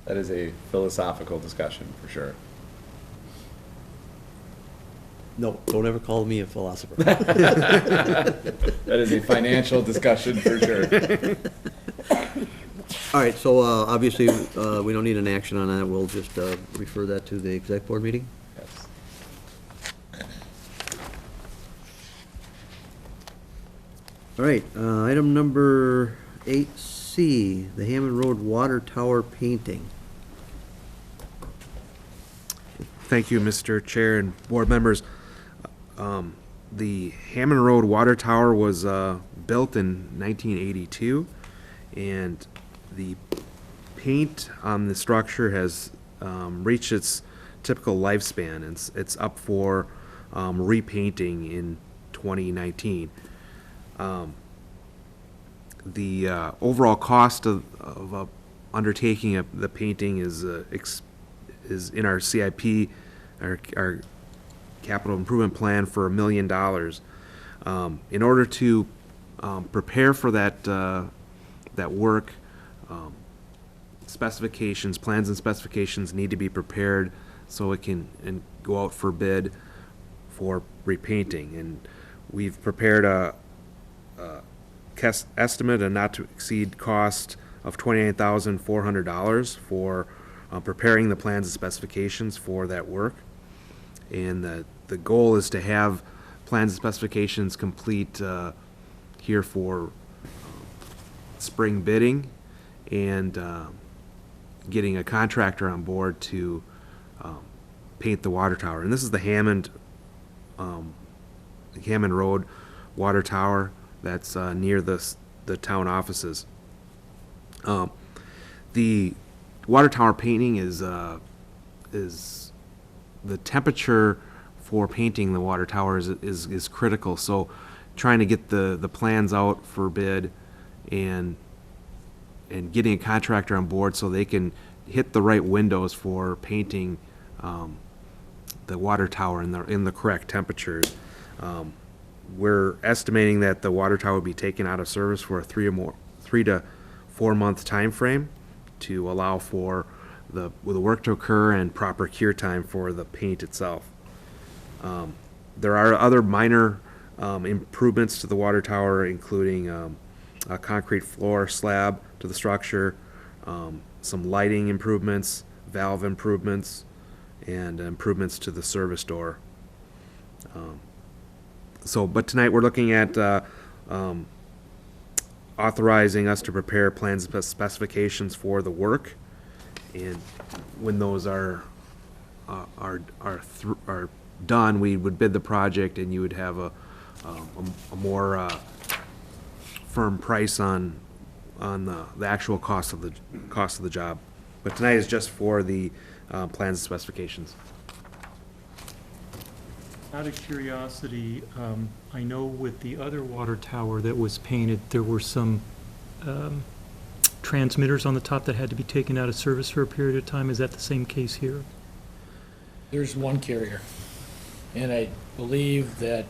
That is a philosophical discussion, for sure. No, don't ever call me a philosopher. That is a financial discussion for sure. All right, so obviously, we don't need an action on that. We'll just refer that to the exec board meeting. Yes. All right, item number 8C, the Hammond Road Water Tower painting. Thank you, Mr. Chair and board members. The Hammond Road Water Tower was built in 1982, and the paint on the structure has reached its typical lifespan. It's up for repainting in 2019. The overall cost of undertaking the painting is in our CIP, our capital improvement plan, for $1 million. In order to prepare for that work, specifications, plans and specifications need to be prepared so it can go out for bid for repainting. And we've prepared a estimate, a not to exceed cost of $29,400 for preparing the plans and specifications for that work. And the goal is to have plans and specifications complete here for spring bidding, and getting a contractor on board to paint the water tower. And this is the Hammond Road Water Tower that's near the town offices. The water tower painting is the temperature for painting the water tower is critical. So trying to get the plans out for bid and getting a contractor on board so they can hit the right windows for painting the water tower in the correct temperatures. We're estimating that the water tower will be taken out of service for a 3 to 4 month time frame to allow for the work to occur and proper cure time for the paint itself. There are other minor improvements to the water tower, including a concrete floor slab to the structure, some lighting improvements, valve improvements, and improvements to the service door. But tonight we're looking at authorizing us to prepare plans and specifications for the work, and when those are done, we would bid the project, and you would have a more firm price on the actual cost of the job. But tonight is just for the plans and specifications. Out of curiosity, I know with the other water tower that was painted, there were some transmitters on the top that had to be taken out of service for a period of time. Is that the same case here? There's one carrier, and I believe that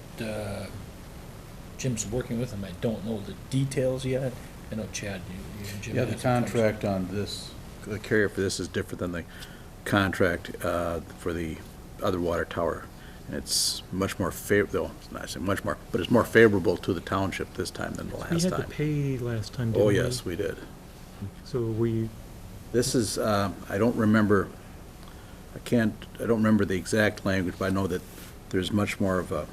Jim's working with them. I don't know the details yet. I know Chad, you and Jim. Yeah, the had some contract on this, the carrier for this is different than the contract for the other water tower. And it's much more favorable, it's not saying much more, but it's more favorable to the township this time than the last We time. had to pay last time, didn't Oh, we? yes, we did. So This is, I don't remember, I don't remember the exact language, but I know that there's much more of a,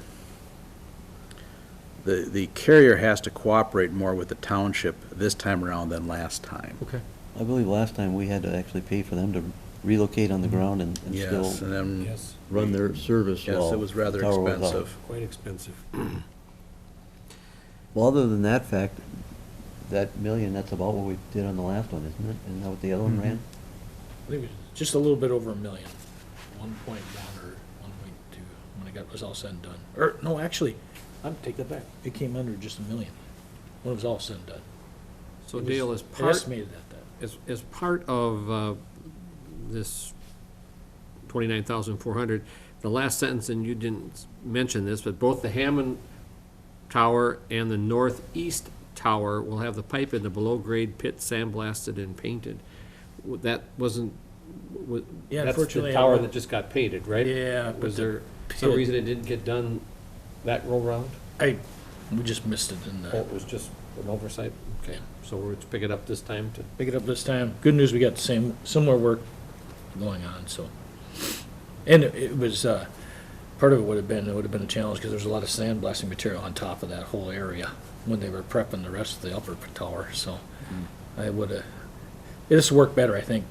the carrier has to cooperate more with the township this time around than last time. okay. I believe last time we had to actually pay for them to relocate on the ground and still Yes, and then, Yes, run their service yes, while it was rather the tower was out. expensive. quite expensive. Well, other than that fact, that $1 million, that's about what we did on the last one, isn't it? Isn't that what the other one ran? I think it was just a little bit over $1 million, 1.1 or 1.2, when it was all said and done. Or, no, actually, I'll take that back. It came under just $1 million when it was all said and done. So It was- Dale, it estimated at that. as part of this 29,400, the last sentence, and you didn't mention this, but both the Hammond Tower and the northeast tower will have the pipe in the below-grade pit sandblasted and painted. That wasn't, Yeah, that's unfortunately, the I tower won't- that just got painted, right? Yeah, but Was there, Some pit. reason it didn't get done that roll round? We just missed it in Oh, the, it was just an oversight? Okay, so we're to pick it up this time to, pick it up this time. Good news, we got the similar work going on, so. And it was, part of it would have been a challenge, because there's a lot of sandblasting material on top of that whole area when they were prepping the rest of the upper tower, so. I would've, it's worked better, I think,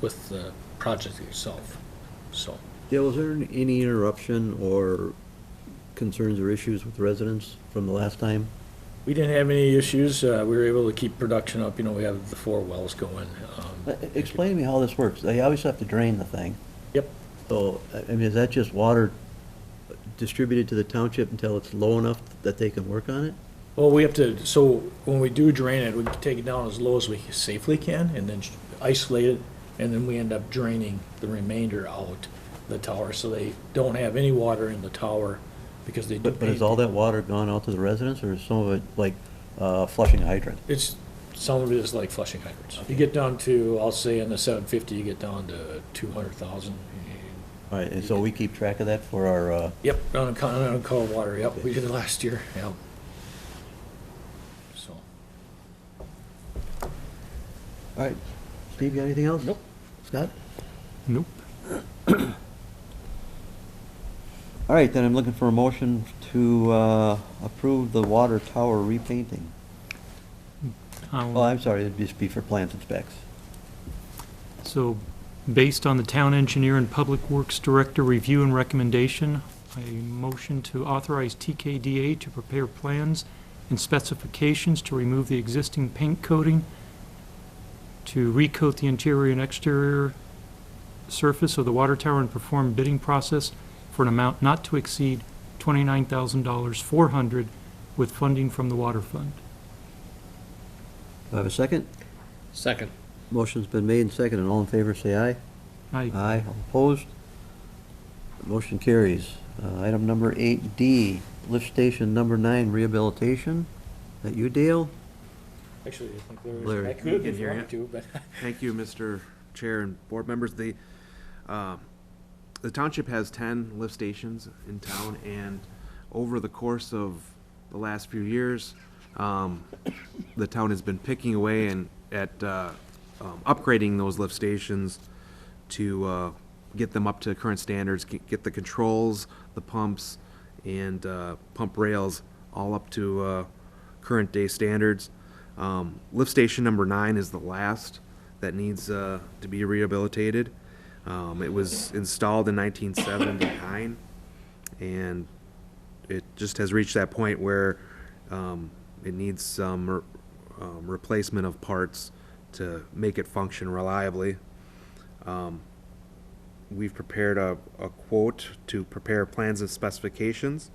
with the project itself, so. Dale, was there any interruption or concerns or issues with residents from the last time? We didn't have any issues. We were able to keep production up. We have the 4 wells going. Explain to me how this works. They obviously have to drain the thing. Yep. So, I mean, is that just water distributed to the township until it's low enough that they can work on it? Well, we have to, so when we do drain it, we take it down as low as we safely can and then isolate it. And then we end up draining the remainder out the tower, so they don't have any water in the tower because they do. But is all that water gone out to the residents, or is some of it like flushing a hydrant? Some of it is like flushing hydrants. You get down to, I'll say in the 750, you get down to 200,000. All right, and so we keep track of that for our, Yep, on cold water, yep, we did it last year, yep. So, all right. Steve, you got anything else? Nope. Scott? Nope. All right, then I'm looking for a motion to approve the water tower repainting. Oh, I'm sorry, it'd just be for plans and specs. So, based on the town engineer and public works director review and recommendation, I motion to authorize TKDA to prepare plans and specifications to remove the existing paint coating, to recoat the interior and exterior surface of the water tower and perform bidding process for an amount not to exceed $29,400 with funding from the water fund. Do I have a second? second. Motion's been made and seconded. All in favor, say aye. Aye. Aye. All opposed? Motion carries. Item number 8D, lift station number 9 rehabilitation. Is that you, Dale? actually, I think there Larry. was, I could can if you hear wanted to, but. Thank you, Mr. Chair and board members. The township has 10 lift stations in town, and over the course of the last few years, the town has been picking away and at upgrading those lift stations to get them up to current standards, get the controls, the pumps, and pump rails all up to current day standards. Lift station number 9 is the last that needs to be rehabilitated. It was installed in 1979, and it just has reached that point where it needs some replacement of parts to make it function reliably. We've prepared a quote to prepare plans and specifications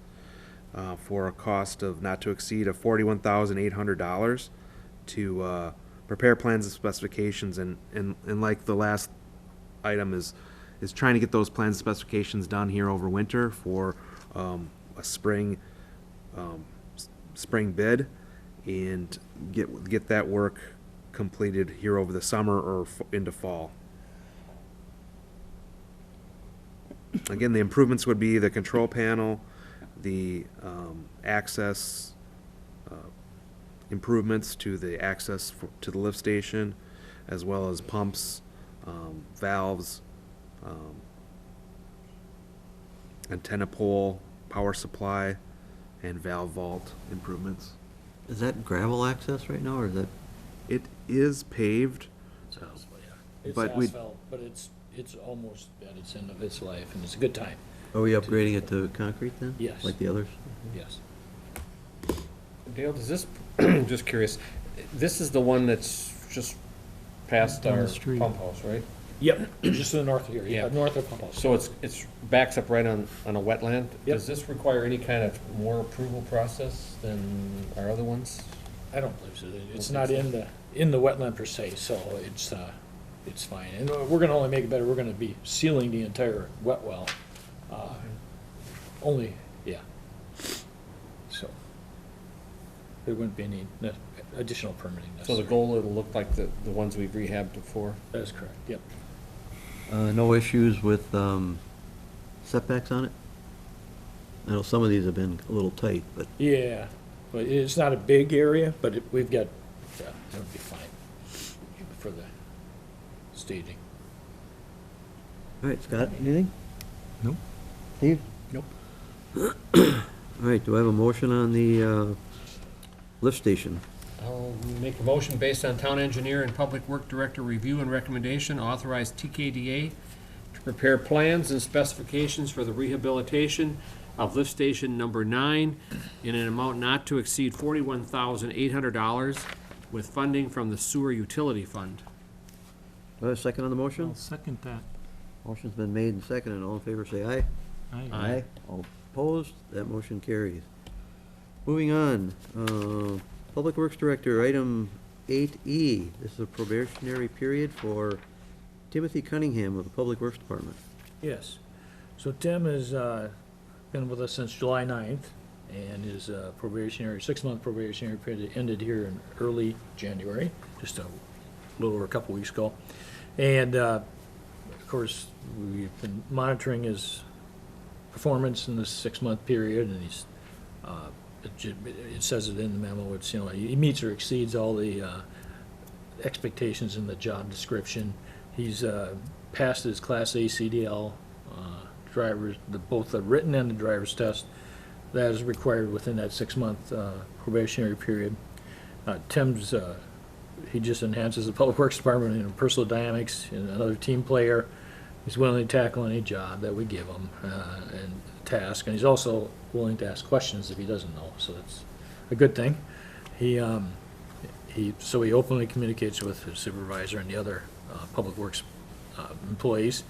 for a cost of not to exceed of $41,800 to prepare plans and specifications, and like the last item is trying to get those plans and specifications done here over winter for a spring bid, and get that work completed here over the summer or into fall. Again, the improvements would be the control panel, the access improvements to the access to the lift station, as well as pumps, valves, antenna pole, power supply, and valve vault improvements. Is that gravel access right now, or is that? It is paved. It's But we- asphalt, but it's almost at its end of its life, and it's a good time, Are we upgrading it to concrete then? Yes. Like the others? yes. Dale, does this, just curious, this is the one that's just past Down the our street. pump house, right? Yep, just to the north of here, Yeah. north of Pump House. So it's backs up right on a wetland? Yep. Does this require any kind of more approval process than our other ones? I don't believe so. It's not in the wetland per se, so it's fine. And we're gonna only make it better. We're gonna be sealing the entire wet well. Only, yeah. So there wouldn't be any additional permitting So necessary. the goal, it'll look like the ones we've rehabbed before? That is correct, yep. No issues with setbacks on it? I know some of these have been a little tight, but Yeah, but it's not a big area, but we've got, yeah, that'll be fine for the staging. all right, Scott, anything? Nope. Steve? Nope. All right, do I have a motion on the lift station? I'll make a motion based on town engineer and public work director review and recommendation, authorize TKDA to prepare plans and specifications for the rehabilitation of lift station number 9 in an amount not to exceed $41,800 with funding from the sewer utility fund. Do I have a second on the motion? I'll second that. Motion's been made and seconded. All in favor, say aye. Aye. All opposed? That motion carries. Moving on, Public Works Director, item 8E. This is a probationary period for Timothy Cunningham of the Public Works Department. Yes. So Tim has been with us since July 9th, and his probationary, 6-month probationary period ended here in early January, just a little over a couple weeks ago. And, of course, we've been monitoring his performance in this 6-month period, and he's, it says it in the memo, it's, you know, he meets or exceeds all the expectations in the job description. He's passed his Class A CDL drivers, both the written and the driver's test. That is required within that 6-month probationary period. Tim's, he just enhances the Public Works Department in personal dynamics, and another team player. He's willing to tackle any job that we give him and task, and he's also willing to ask questions if he doesn't know, so that's a good thing. He openly communicates with his supervisor and the other Public Works employees.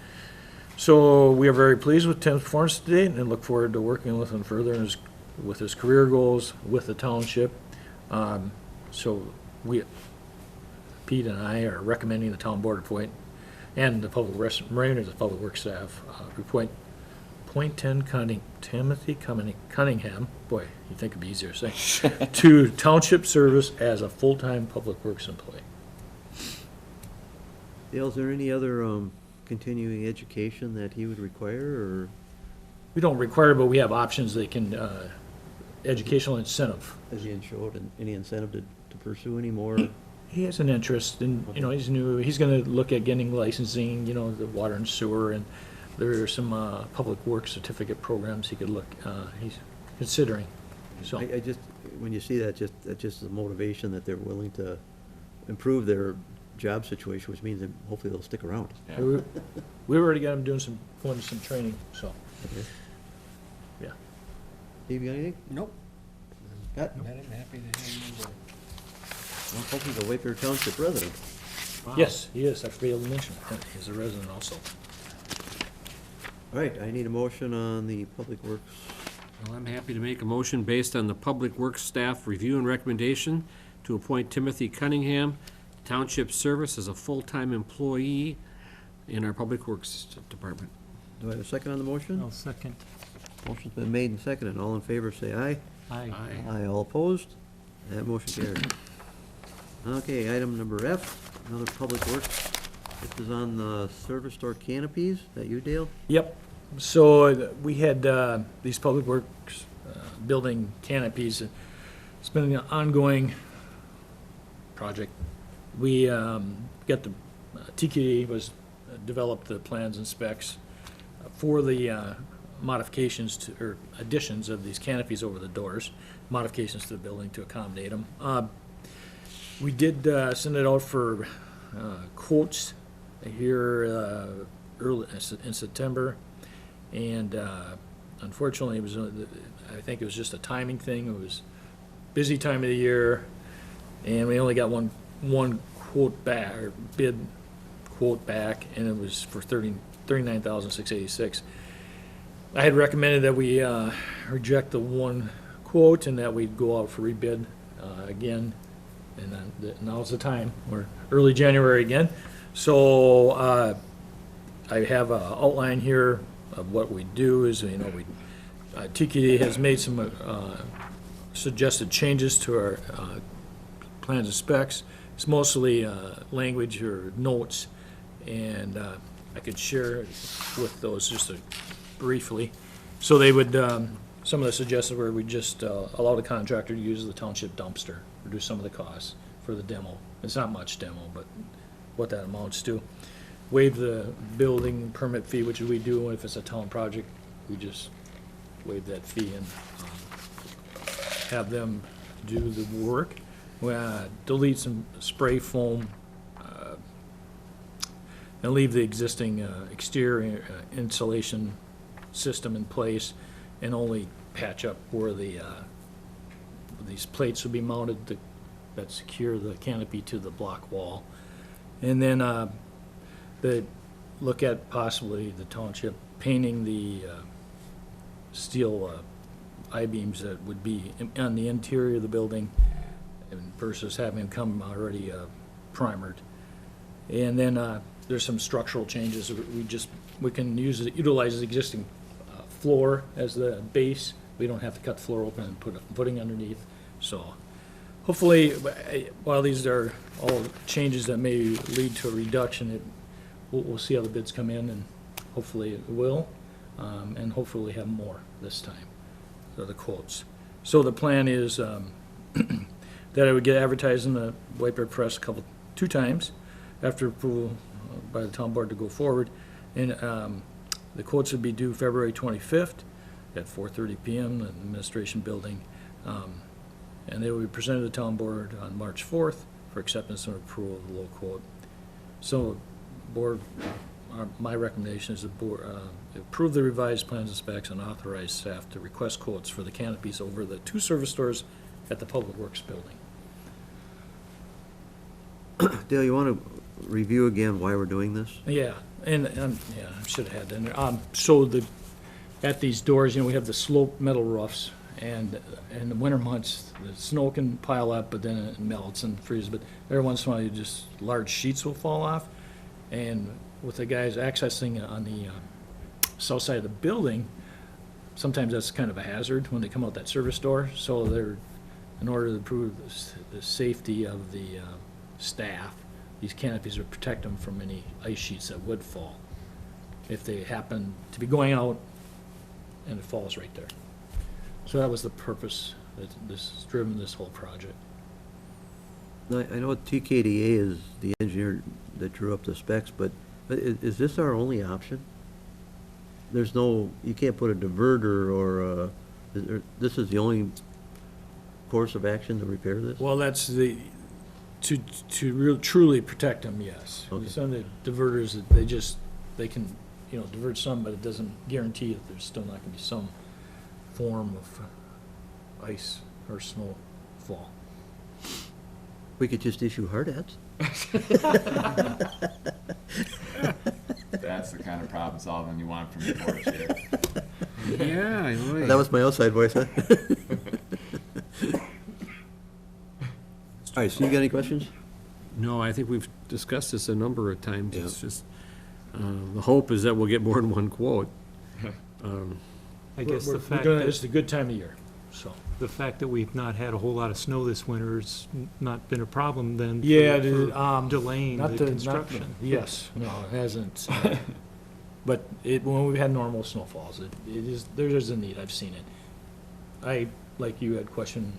So we are very pleased with Tim's performance today and look forward to working with him further with his career goals with the township. So Pete and I are recommending the town board appoint and the public members of the public works staff appoint Timothy Cunningham, boy, you'd think it'd be easier to say, to township service as a full-time public works employee. Dale, is there any other continuing education that he would require, or? We don't require it, but we have options they can, educational incentive. Has he showed any incentive to pursue any more? He has an interest in, you know, he's new, he's gonna look at getting licensing, you know, the water and sewer, and there are some public works certificate programs he could look, he's considering, so. I just, when you see that, that's just a motivation that they're willing to improve their job situation, which means that hopefully they'll stick around. Yeah. We already got him doing some training, so, Okay. yeah. Steve, you got anything? Nope. Scott? I'm happy to have him aboard. Well, hopefully he's a Waker Township resident. Yes, he is, I failed to mention, he's a resident also. All right, I need a motion on the Public Works. Well, I'm happy to make a motion based on the Public Works staff review and recommendation to appoint Timothy Cunningham, Township Service, as a full-time employee in our Public Works Department. Do I have a second on the motion? I'll second. Motion's been made and seconded. All in favor, say aye. Aye. Aye, all opposed? That motion carries. Okay, item number F, another Public Works. This is on the service door canopies. Is that you, Dale? Yep, so we had these public works building canopies. It's been an ongoing project. We got the, TKD was, developed the plans and specs for the modifications to, or additions of these canopies over the doors, modifications to the building to accommodate them. We did send it out for quotes here early in September, and unfortunately, it was, I think it was just a timing thing. It was busy time of the year, and we only got one quote back, or bid quote back, and it was for $39,686. I had recommended that we reject the one quote and that we'd go out for rebid again, and then now's the time. We're early January again. So I have an outline here of what we do is, you know, TKD has made some suggested changes to our plans and specs. It's mostly language or notes, and I could share with those just a briefly. So they would, some of the suggestions were we just allow the contractor to use the township dumpster, reduce some of the costs for the demo. It's not much demo, but what that amounts to. Waive the building permit fee, which we do if it's a town project. We just waive that fee and have them do the work. Delete some spray foam and leave the existing exterior insulation system in place and only patch up where the these plates will be mounted that secure the canopy to the block wall. And then they look at possibly the township painting the steel I-beams that would be on the interior of the building versus having them come already primered. And then there's some structural changes. We can utilize the existing floor as the base. We don't have to cut the floor open and put a footing underneath. So hopefully, while these are all changes that may lead to a reduction, we'll see how the bids come in, and hopefully it will. And hopefully we have more this time, so the quotes. So the plan is that it would get advertised in the White Press two times after approval by the town board to go forward. And the quotes would be due February 25th at 4:30 p.m. in the administration building. And they will be presented to the town board on March 4th for acceptance and approval of the low quote. So board, my recommendation is the board approve the revised plans and specs and authorize staff to request quotes for the canopies over the 2 service doors at the Public Works building. Dale, you want to review again why we're doing this? Yeah, and yeah, I should have had that in there. So at these doors, we have the sloped metal roofs, and in the winter months, the snow can pile up, but then it melts and freezes. But every once in a while, just large sheets will fall off. And with the guys accessing on the south side of the building, sometimes that's kind of a hazard when they come out that service door. So in order to improve the safety of the staff, these canopies would protect them from any ice sheets that would fall if they happen to be going out and it falls right there. So that was the purpose that this has driven this whole project. Now, I know TKDA is the engineer that drew up the specs, but is this our only option? There's no, you can't put a diverter or this is the only course of action to repair this? Well, that's to truly protect them, yes. Okay. Some of the diverters, they can, divert some, but it doesn't guarantee that there's still not gonna be some form of ice or snow fall. We could just issue hard hats. That's the kind of problem solving you want from your board chair. Yeah, I know. That was my outside voice, huh? All right, so you got any questions? No, I think we've discussed this a number of times. Yeah. It's just, the hope is that we'll get more than one quote. I guess the fact It's that, a good time of year, so. the fact that we've not had a whole lot of snow this winter has not been a problem then Yeah, for delaying the not construction. Yes, no, it hasn't. But when we've had normal snowfalls, there is a need, I've seen it. Like you had questioned,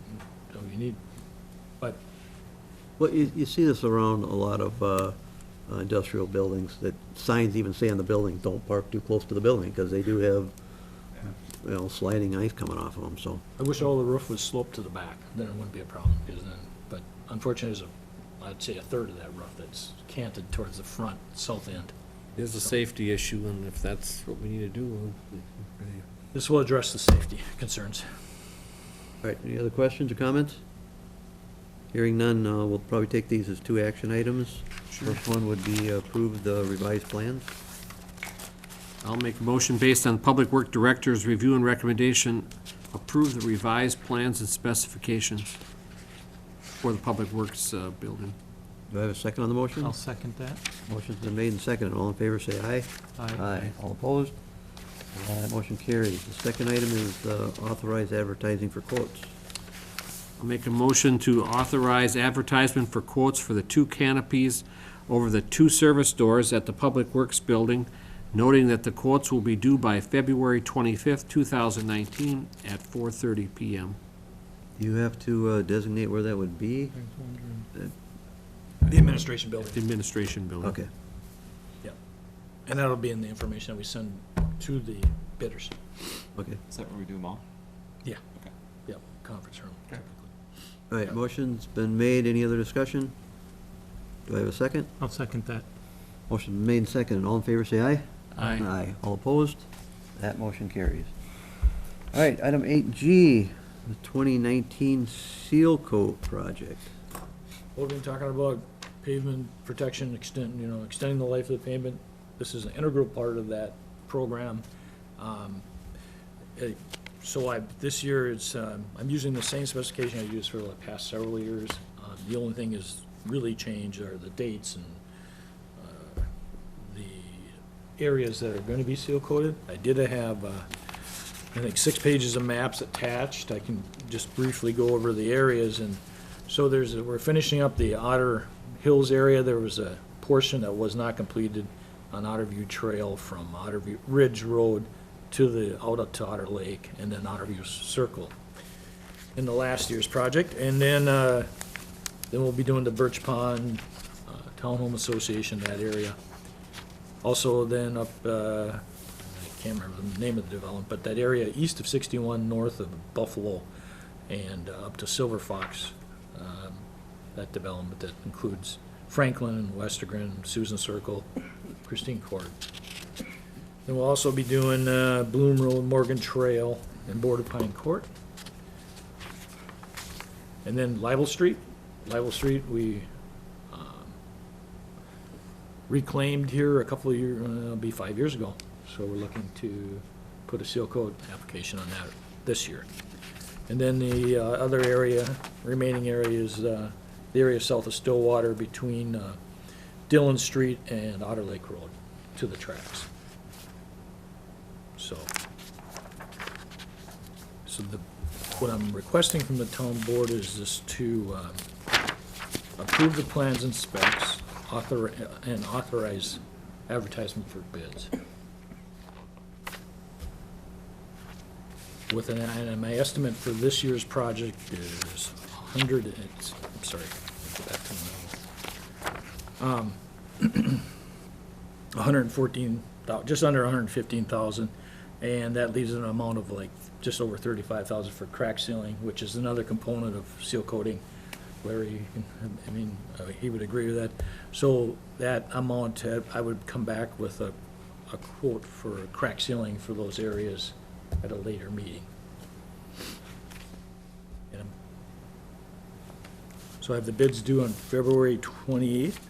you need, but Well, you see this around a lot of industrial buildings, that signs even say on the building, don't park too close to the building, because they do have, sliding ice coming off of them, so. I wish all the roof was sloped to the back, then it wouldn't be a problem, but unfortunately, I'd say a third of that roof that's canted towards the front, south end. There's a safety issue, and if that's what we need to do, This will address the safety concerns. All right, any other questions or comments? Hearing none, we'll probably take these as 2 action items. First one would be approve the revised plans. I'll make a motion based on Public Work Director's review and recommendation, approve the revised plans and specifications for the Public Works building. Do I have a second on the motion? I'll second that. Motion's been made and seconded. All in favor, say aye. Aye. All opposed? Motion carries. The second item is authorize advertising for quotes. I'll make a motion to authorize advertisement for quotes for the 2 canopies over the 2 service doors at the Public Works building noting that the quotes will be due by February 25th, 2019 at 4:30 PM. Do you have to designate where that would be? The administration building, Administration building. Okay. and that'll be in the information that we send to the bidders. Okay. Is that where we do them all? Yeah. Okay. Yep, conference room typically. All right, motion's been made. Any other discussion? Do I have a second? I'll second that. Motion been made and seconded. All in favor, say aye. Aye. Aye. All opposed? That motion carries. All right, item 8G, the 2019 seal coat project. We've been talking about pavement protection, extending the life of the pavement. This is an integral part of that program. This year, I'm using the same specification I used for the past several years. The only thing is really changed are the dates and the areas that are gonna be seal coated. I did have, I think, 6 pages of maps attached. I can just briefly go over the areas, and so we're finishing up the Otter Hills area. There was a portion that was not completed on Otterview Trail from Otterview Ridge Road out up to Otter Lake, and then Otterview Circle in the last year's project. And then we'll be doing the Birch Pond Townhome Association, that area. Also then up, I can't remember the name of the development, but that area east of 61, north of Buffalo, and up to Silver Fox, that development that includes Franklin and Westergren, Susan Circle, Christine Court. Then we'll also be doing Bloom Road, Morgan Trail, and Border Pine Court. And then Libel Street. Libel Street, we reclaimed here a couple of years, it'll be 5 years ago. So we're looking to put a seal coat application on that this year. And then the other area, remaining area is the area south of Stillwater between Dillon Street and Otter Lake Road to the tracks. So what I'm requesting from the town board is just to approve the plans and specs, and authorize advertisement for bids. And my estimate for this year's project is just under 115,000, and that leaves an amount of like just over 35,000 for crack sealing, which is another component of seal coating. Larry, he would agree with that. So that amount, I would come back with a quote for crack sealing for those areas at a later meeting. So I have the bids due on February 28th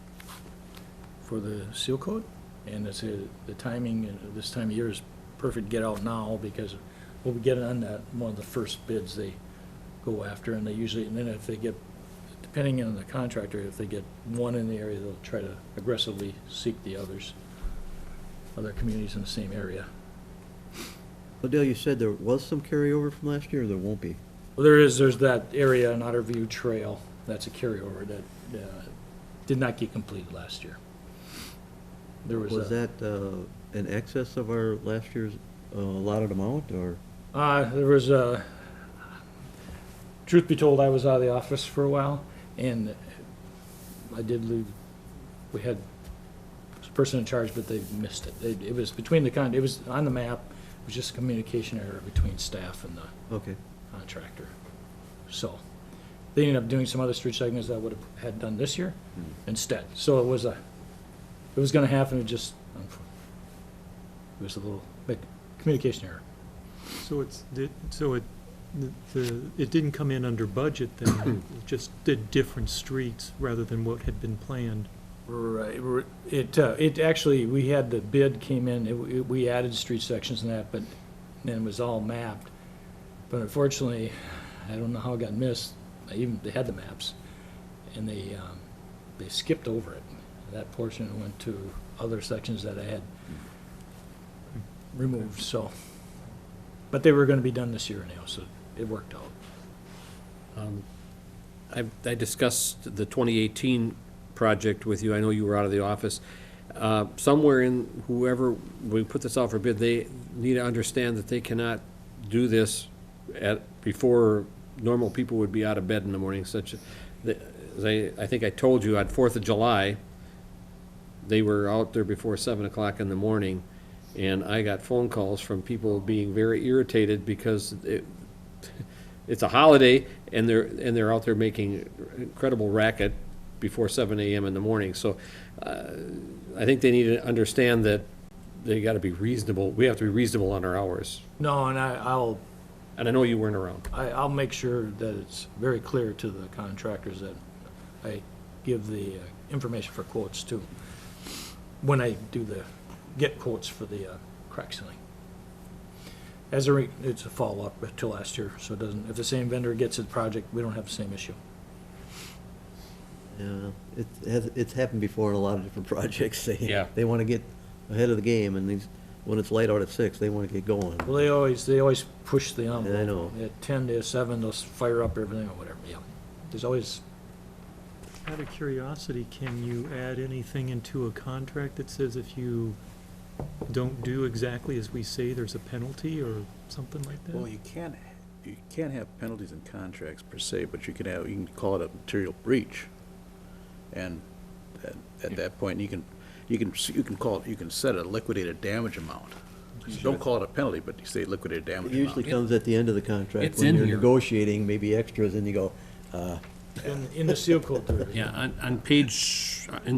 for the seal coat, and the timing this time of year is perfect to get out now, because we'll be getting on that one of the first bids they go after, and then if they get, depending on the contractor, if they get one in the area, they'll try to aggressively seek the other communities in the same area. Well, Dale, you said there was some carryover from last year, or there won't be? Well, there's that area on Otterview Trail, that's a carryover that did not get completed last year. Was that in excess of our last year's allotted amount, or? There was truth be told, I was out of the office for a while, and I did leave. We had a person in charge, but they missed it. It was between it was on the map. It was just a communication error between staff and the contractor. So they ended up doing some other street segments that would have had done this year instead. So it was going to happen. It was a little bit communication error. So it didn't come in under budget then, it just did different streets rather than what had been planned. Right. It actually, we had the bid came in, we added street sections and that, but then it was all mapped. But unfortunately, I don't know how it got missed. They had the maps, and they skipped over it. That portion went to other sections that I had removed, so. But they were gonna be done this year anyhow, so it worked out. I discussed the 2018 project with you. I know you were out of the office. somewhere in whoever, we put this out for bid, they need to understand that they cannot do this before normal people would be out of bed in the morning, as I think I told you, on 4th of July, they were out there before 7 o'clock in the morning, and I got phone calls from people being very irritated because it's a holiday, and they're out there making incredible racket before 7 a.m. in the morning. So I think they need to understand that they gotta be reasonable. We have to be reasonable on our hours. No, and And I know you weren't around. I'll make sure that it's very clear to the contractors that I give the information for quotes too, when I get quotes for the crack sealing. It's a follow-up to last year, so it doesn't, if the same vendor gets the project, we don't have the same issue. Yeah, it's happened before in a lot of different projects. Yeah. They want to get ahead of the game, and when it's light out at 6, they want to get going. Well, they always push the envelope. Yeah, I know. At 10 to 7, they'll fire up everything or whatever, yeah. There's always, Out of curiosity, can you add anything into a contract that says if you don't do exactly as we say, there's a penalty or something like that? Well, you can't have penalties in contracts per se, but you can call it a material breach. And at that point, you can set a liquidated damage amount. You don't call it a penalty, but you say liquidated damage It amount. usually comes at the end of the contract. It's in When you're here. negotiating, maybe extras, and you go, in the seal coat there. Yeah, on page, on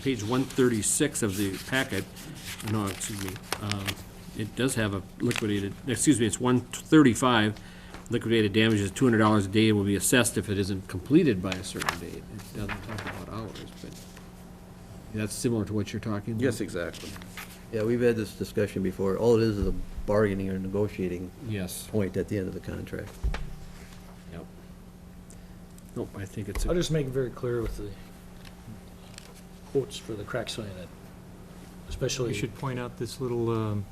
page 136 of the packet, no, excuse me, it does have a liquidated, excuse me, it's 135, liquidated damages, $200 a day, and will be assessed if it isn't completed by a certain date. It doesn't talk about hours, but that's similar to what you're talking about? Yes, exactly. yeah, we've had this discussion before. All it is a bargaining or negotiating Yes, point at the end of the contract. yep. Nope, I think it's, I'll just make it very clear with the quotes for the crack sealing that, especially. We should point out this little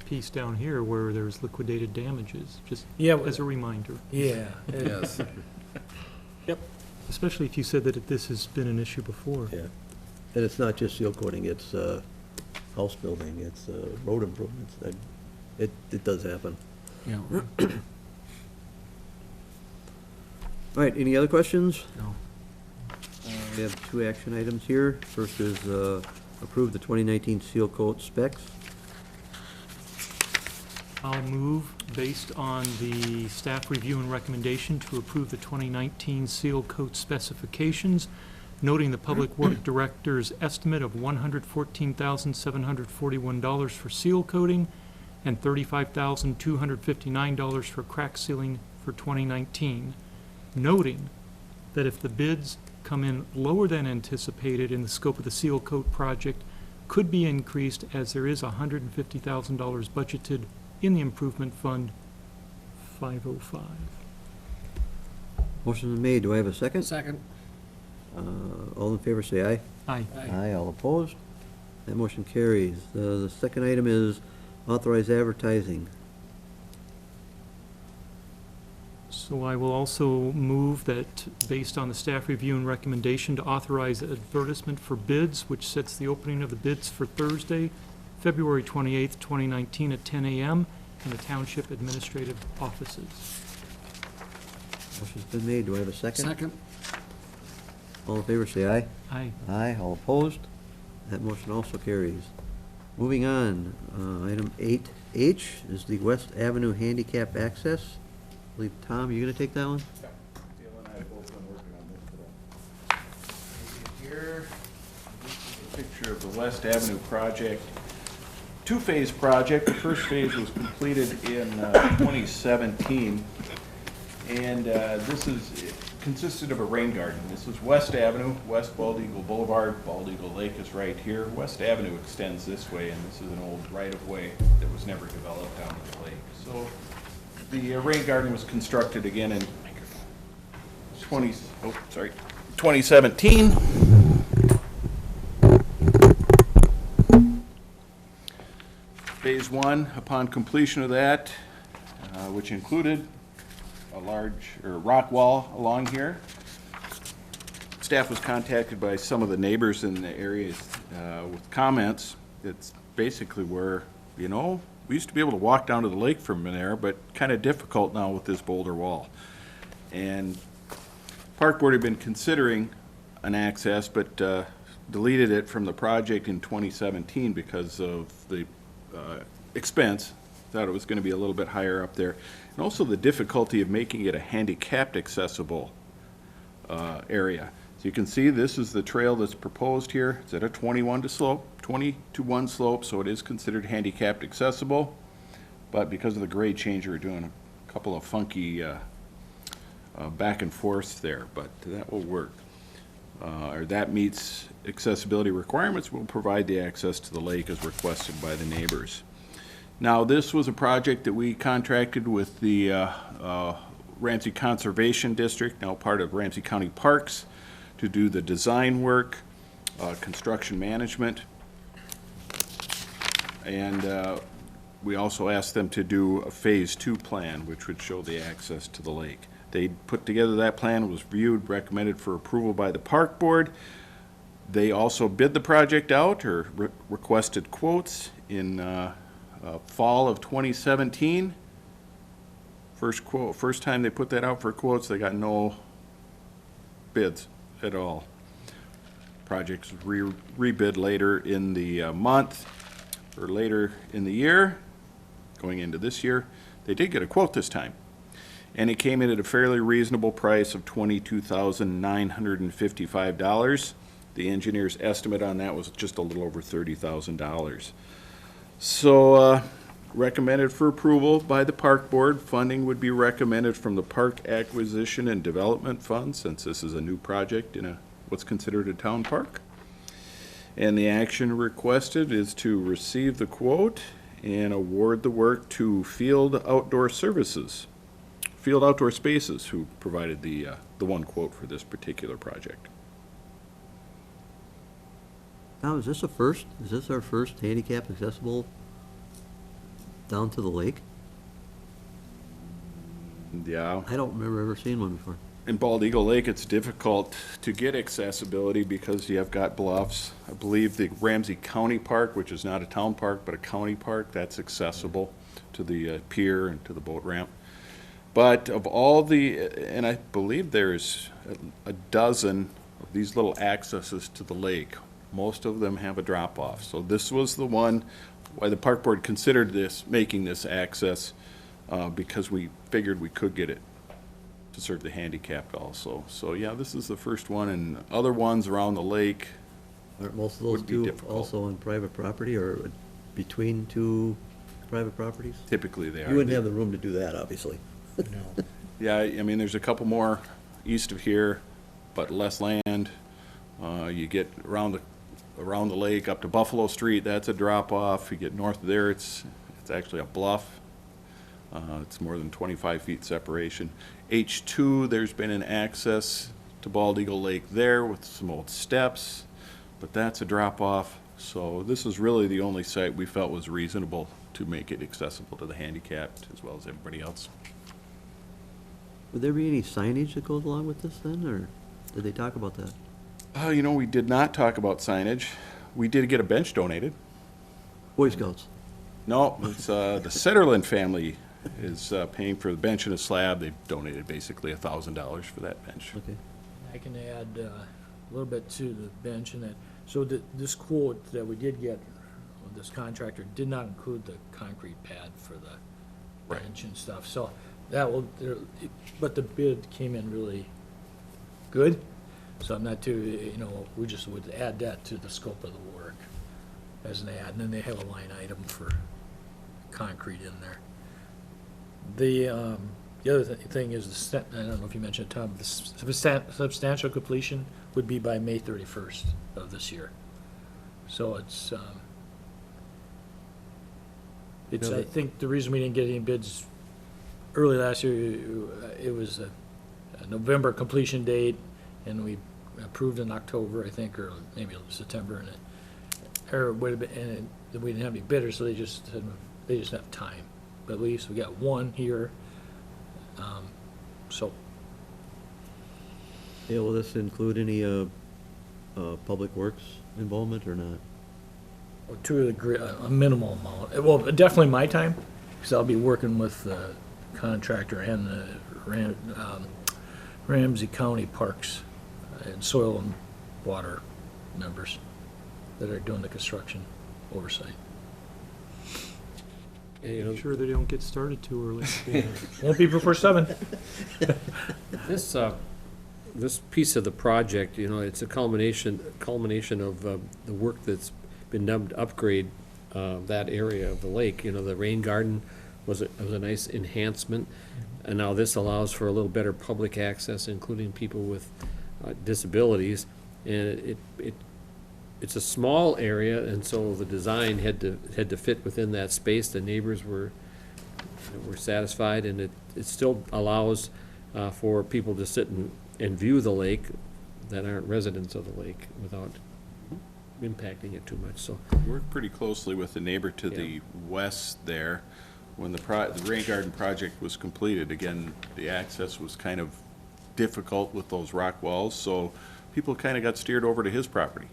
piece down here where there's liquidated damages, just Yeah, as a reminder. Yeah. Yes. Especially if you said that this has been an issue before. Yeah. And it's not just seal coating, it's house building, it's road improvements. It does happen. yeah, All right, any other questions? no. We have 2 action items here. First is approve the 2019 seal coat specs. I'll move, based on the staff review and recommendation, to approve the 2019 seal coat specifications, noting the Public Work Director's estimate of $114,741 for seal coating and $35,259 for crack sealing for 2019, noting that if the bids come in lower than anticipated in the scope of the seal coat project, could be increased, as there is $150,000 budgeted in the Improvement Fund 505. Motion is made. Do I have a second? Second. All in favor, say aye. Aye. Aye, all opposed? That motion carries. The second item is authorize advertising. So I will also move that, based on the staff review and recommendation, to authorize advertisement for bids, which sets the opening of the bids for Thursday, February 28th, 2019 at 10 a.m. in the Township Administrative Offices. Motion's been made. Do I have a second? Second. All in favor, say aye. Aye. Aye, all opposed? That motion also carries. Moving on, item 8H is the West Avenue Handicap Access. I believe, Tom, you gonna take that one? Dale and I have both been working on this today. Here, this is a picture of the West Avenue project. Two-phase project. The first phase was completed in 2017. And it consisted of a rain garden. This is West Avenue, West Bald Eagle Boulevard. Bald Eagle Lake is right here. West Avenue extends this way, and this is an old right-of-way that was never developed down to the lake. So the rain garden was constructed again in 2017. Phase 1, upon completion of that, which included a large rock wall along here. Staff was contacted by some of the neighbors in the area with comments. It's basically where, you know, we used to be able to walk down to the lake from there, but kind of difficult now with this boulder wall. And Park Board had been considering an access, but deleted it from the project in 2017 because of the expense. Thought it was going to be a little bit higher up there. And also the difficulty of making it a handicapped accessible area. So you can see this is the trail that's proposed here. It's at a 20 to 1 slope, so it is considered handicapped accessible. But because of the grade change, we're doing a couple of funky back and forth there, but that will work. Or that meets accessibility requirements, will provide the access to the lake as requested by the neighbors. Now, this was a project that we contracted with the Ramsey Conservation District, now part of Ramsey County Parks, to do the design work, construction management, and we also asked them to do a Phase 2 plan, which would show the access to the lake. They put together that plan, was reviewed, recommended for approval by the Park Board. They also bid the project out, or requested quotes in fall of 2017. First time they put that out for quotes, they got no bids at all. Projects rebid later in the month, or later in the year, going into this year. They did get a quote this time, and it came in at a fairly reasonable price of $22,955. The engineer's estimate on that was just a little over $30,000. So recommended for approval by the Park Board. Funding would be recommended from the Park Acquisition and Development Fund, since this is a new project in what's considered a town park. And the action requested is to receive the quote and award the work to Field Outdoor Spaces, who provided the one quote for this particular project. Now, is this a first? Is this our first handicap accessible down to the lake? Yeah. I don't remember ever seeing one before. In Bald Eagle Lake, it's difficult to get accessibility because you have got bluffs. I believe the Ramsey County Park, which is not a town park, but a county park, that's accessible to the pier and to the boat ramp. But of all and I believe there's a dozen of these little accesses to the lake. Most of them have a drop-off. So this was the one why the Park Board considered making this access, because we figured we could get it to serve the handicapped also. So yeah, this is the first one, and other ones around the lake. Aren't most of those Would be two difficult. also on private property or between two private properties? Typically they are. You wouldn't have the room to do that, obviously. Yeah, I mean, there's a couple more east of here, but less land. You get around the lake up to Buffalo Street, that's a drop-off. You get north of there, it's actually a bluff. It's more than 25 feet separation. H2, there's been an access to Bald Eagle Lake there with some old steps, but that's a drop-off. So this is really the only site we felt was reasonable to make it accessible to the handicapped as well as everybody else. Would there be any signage that goes along with this then, or did they talk about that? You know, we did not talk about signage. We did get a bench donated. Boy Scouts. No, it's the Setterland family is paying for the bench and a slab. They've donated basically $1,000 for that bench. Okay. I can add a little bit to the bench and that. So this quote that we did get, this contractor did not include the concrete pad for the Right. bench and stuff. So that will, but the bid came in really good. So I'm not too, we just would add that to the scope of the work as an add. And then they have a line item for concrete in there. The other thing is, I don't know if you mentioned it, Tom, the substantial completion would be by May 31st of this year. So it's, I think the reason we didn't get any bids early last year, it was a November completion date, and we approved in October, I think, or maybe September, and we didn't have any bidders, so they just didn't have time. But at least we got one here, so. Yeah, will this include any Public Works involvement or not? To a degree, a minimal amount. Well, definitely my time, because I'll be working with the contractor and the Ramsey County Parks and Soil and Water members that are doing the construction oversight. And, you know, Sure they don't get started too early. Won't be before 7. this piece of the project, you know, it's a culmination of the work that's been done to upgrade that area of the lake. You know, the rain garden was a nice enhancement, and now this allows for a little better public access, including people with disabilities. And it's a small area, and so the design had to fit within that space. The neighbors were satisfied, and it still allows for people to sit and view the lake that aren't residents of the lake without impacting it too much, so. Worked pretty closely with the neighbor to the west there. When the rain garden project was completed, again, the access was kind of difficult with those rock walls, so people kind of got steered over to his property.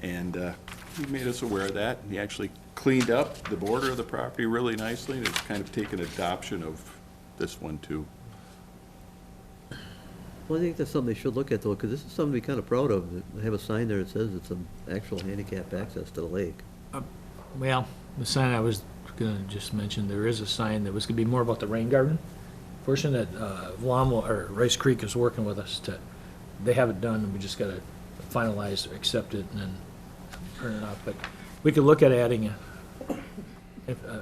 And he made us aware of that. He actually cleaned up the border of the property really nicely, and it's kind of taken adoption of this one too. Well, I think that's something they should look at though, because this is something to be kind of proud of. They have a sign there that says it's an actual handicap access to the lake. Well, the sign I was gonna just mention, there is a sign that was gonna be more about the rain garden portion that Vlamo, or Rice Creek is working with us to, they have it done, and we just gotta finalize, accept it, and then turn it off. But we could look at adding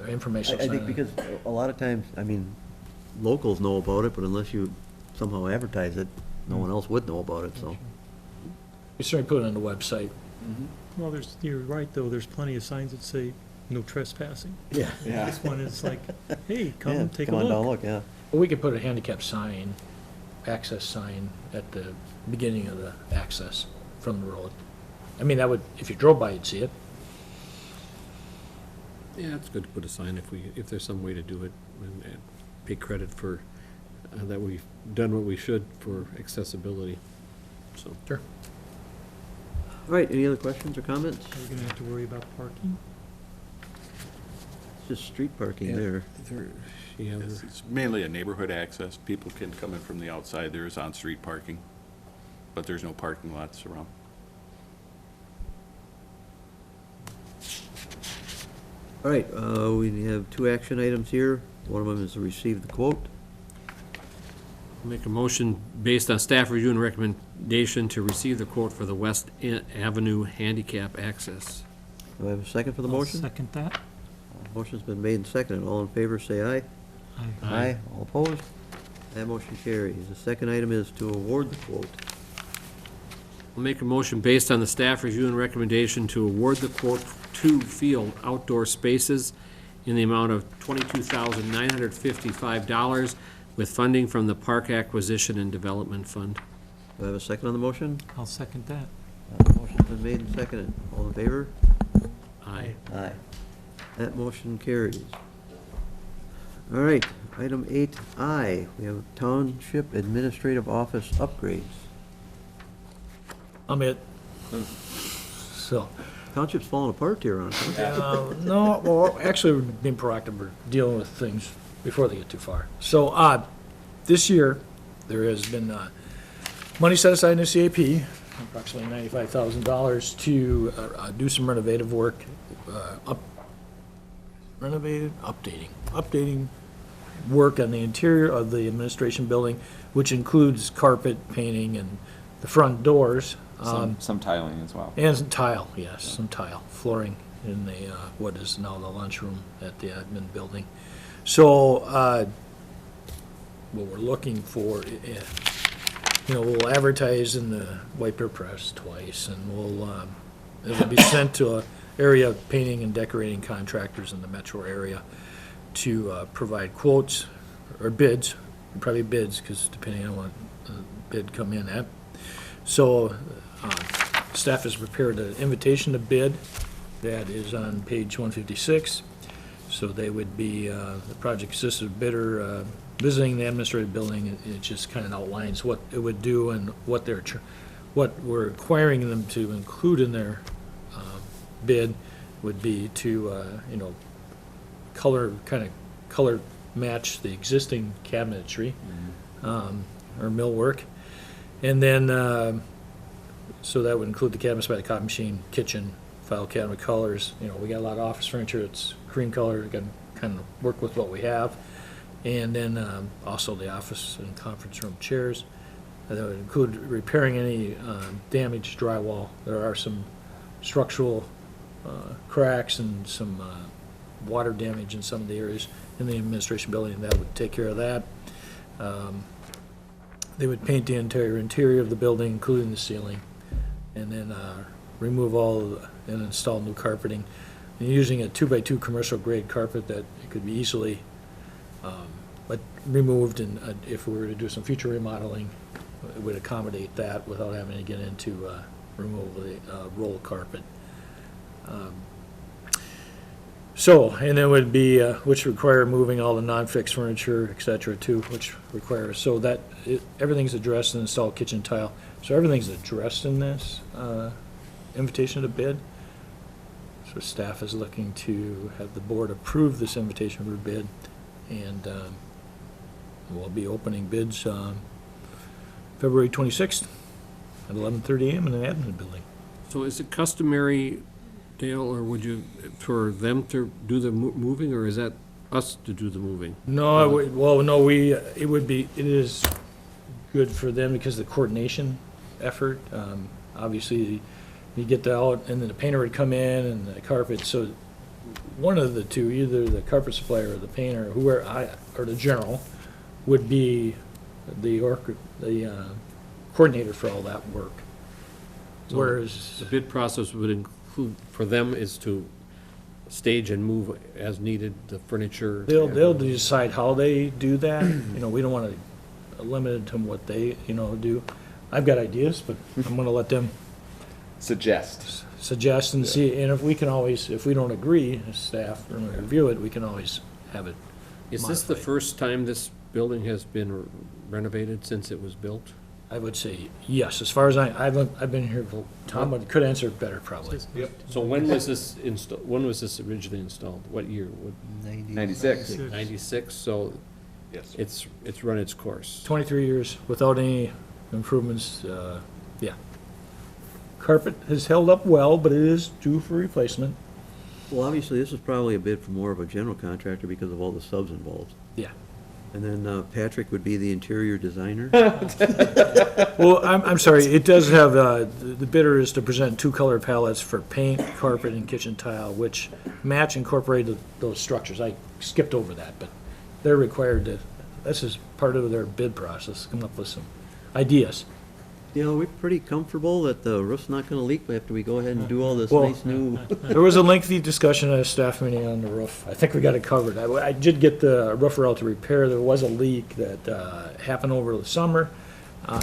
informational I sign. think because a lot of times, I mean, locals know about it, but unless you somehow advertise it, no one else would know about it, so. We certainly put it on the website. Well, you're right, though, there's plenty of signs that say no trespassing. Yeah. This one is like, hey, come Yeah, take a come on down, look. look, yeah. Well, we could put a handicap sign, access sign at the beginning of the access from the road. I mean, that would, if you drove by, you'd see it. Yeah, it's good to put a sign if there's some way to do it, and pay credit for that we've done what we should for accessibility, so. Sure. All right, any other questions or comments? Are we gonna have to worry about parking? It's just street parking Yeah. there. Yeah, It's mainly a neighborhood access. People can come in from the outside. There is on-street parking, but there's no parking lots around. All right, we have 2 action items here. One of them is to receive the quote. make a motion based on staff review and recommendation to receive the quote for the West Avenue handicap access. Do I have a second for the I'll motion? second that. Motion's been made and seconded. All in favor, say aye. Aye. All opposed? That motion carries. The second item is to award the quote. I'll make a motion based on the staff review and recommendation to award the quote to Field Outdoor Spaces in the amount of $22,955 with funding from the Park Acquisition and Development Fund. Do I have a second on the motion? I'll second that. Motion's been made and seconded. All in favor? Aye. Aye. That motion carries. All right, item 8I, we have Township Administrative Office upgrades. I'm it. So, Township's falling apart here, aren't they? no, well, actually, we're being proactive, we're dealing with things before they get too far. So, this year, there has been, money set aside in the CAP, approximately $95,000 to, do some renovative work, updating work on the interior of the administration building, which includes carpet, painting, and the front doors. Some tiling as well. And some tile, yes, some tile, flooring in the, what is now the lunchroom at the admin building. So, what we're looking for, we'll advertise in the White Bear Press twice, and it'll be sent to a area painting and decorating contractors in the metro area to provide quotes, or bids, probably bids, because depending on what the bid come in at. So, staff has prepared an invitation to bid that is on page 156. So they would be, the project consists of bidder visiting the administrative building. It just kind of outlines what it would do and what what we're requiring them to include in their bid would be to, color match the existing cabinetry or millwork. And then, so that would include the cabinets by the copy machine, kitchen, file cabinet colors. We got a lot of office furniture, it's cream color, we got to kind of work with what we have. And then also the office and conference room chairs. And that would include repairing any damaged drywall. There are some structural cracks and some water damage in some of the areas in the administration building, and that would take care of that. They would paint the interior of the building, including the ceiling, and then remove and install new carpeting. And using a 2x2 commercial grade carpet that it could be easily removed, and if we were to do some future remodeling, it would accommodate that without having to get into removal of the roll carpet. And it would be, which require moving all the non-fixed furniture, et cetera, too, which requires, so that, everything's addressed and installed kitchen tile. So everything's addressed in this invitation to bid. So staff is looking to have the board approve this invitation for bid, and we'll be opening bids February 26th at 11:30 a.m. in the admin building. So is it customary, Dale, or would you, for them to do the moving, or is that us to do the moving? No, it is good for them because of the coordination effort. Obviously, you get that out, and then the painter would come in and the carpet, so one of the two, either the carpet supplier or the painter, or the general, would be the coordinator for all that work. So Whereas, the bid process would include, for them, is to stage and move as needed, the furniture. they'll decide how they do that. We don't want to limit it to what they, do. I've got ideas, but I'm gonna let them Suggest. suggest and see, and if we don't agree, as staff, when we review it, we can always have it Is this the modified. first time this building has been renovated since it was built? I would say yes, as far as I've been here, Tom could answer it better probably. So when was this when was this originally installed? What year? 96. 96, so Yes. it's run its course. 23 years without any improvements, yeah. Carpet has held up well, but it is due for replacement. Well, obviously, this is probably a bid for more of a general contractor because of all the subs involved. Yeah. And then Patrick would be the interior designer. Well, I'm sorry, it does have, the bidder is to present 2 color palettes for paint, carpet, and kitchen tile, which match incorporate those structures. I skipped over that, but they're required to, this is part of their bid process, come up with some ideas. We're pretty comfortable that the roof's not gonna leak after we go ahead and do all this Well- nice new. There was a lengthy discussion at a staff meeting on the roof. I think we got it covered. I did get the roofer out to repair. There was a leak that happened over the summer.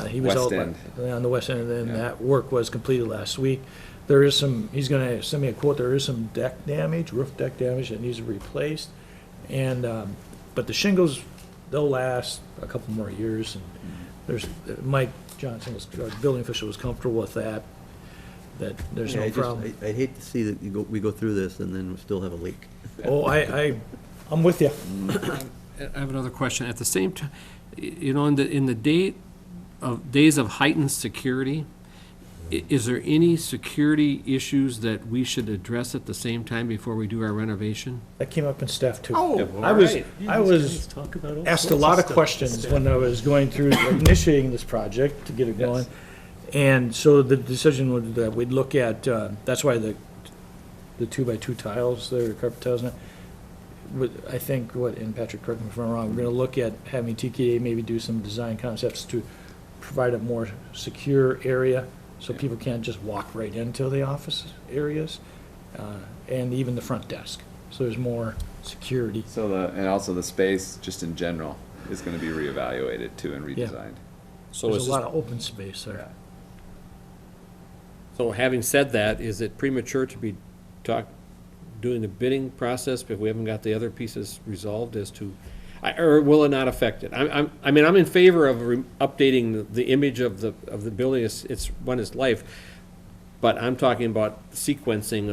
He was West out end. on the west end, and then Yeah. that work was completed last week. There is he's gonna send me a quote, there is some deck damage, roof deck damage that needs to be replaced. And, but the shingles, they'll last a couple more years. And Mike Johnson, our building official, was comfortable with that there's Yeah, no problem. I'd hate to see that we go through this and then we still have a leak. Oh, I'm with you. I have another question. At the same time, in the days of heightened security, is there any security issues that we should address at the same time before we do our renovation? That came up in staff too. Oh, I was asked a lot of questions when I was going through, initiating this project to get it going. And so the decision was that we'd look at, that's why the 2x2 tiles, the carpet tiles, I think and Patrick, correct me if I'm wrong, we're gonna look at having TKA maybe do some design concepts to provide a more secure area, so people can't just walk right into the office areas, and even the front desk. So there's more security. So and also the space, just in general, is gonna be reevaluated too and Yeah. redesigned. So There's is a lot of open space there. So having said that, is it premature to be doing the bidding process if we haven't got the other pieces resolved as to, Or will it not affect it? I mean, I'm in favor of updating the image of the building, it's run its life, but I'm talking about sequencing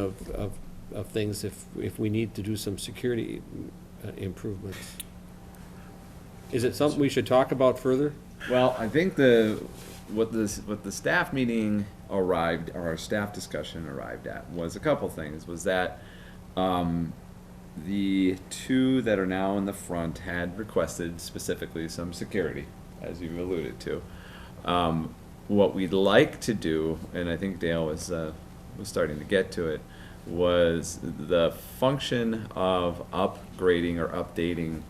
of things if we need to do some security improvements. Is it something we should talk about further? Well, I think what the staff meeting arrived, or our staff discussion arrived at, was a couple things. Was that the two that are now in the front had requested specifically some security, as you've alluded to. What we'd like to do, and I think Dale was starting to get to it, was the function of upgrading or updating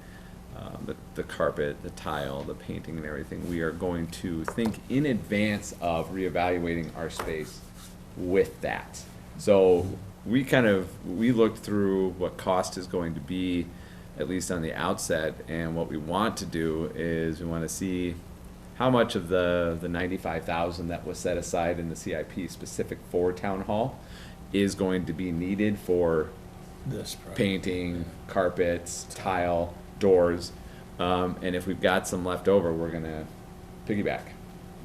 the carpet, the tile, the painting and everything. We are going to think in advance of reevaluating our space with that. So we looked through what cost is going to be, at least on the outset, and what we want to do is we want to see how much of the 95,000 that was set aside in the CIP specific for town hall is going to be needed for This project. painting, carpets, tile, doors, and if we've got some left over, we're gonna piggyback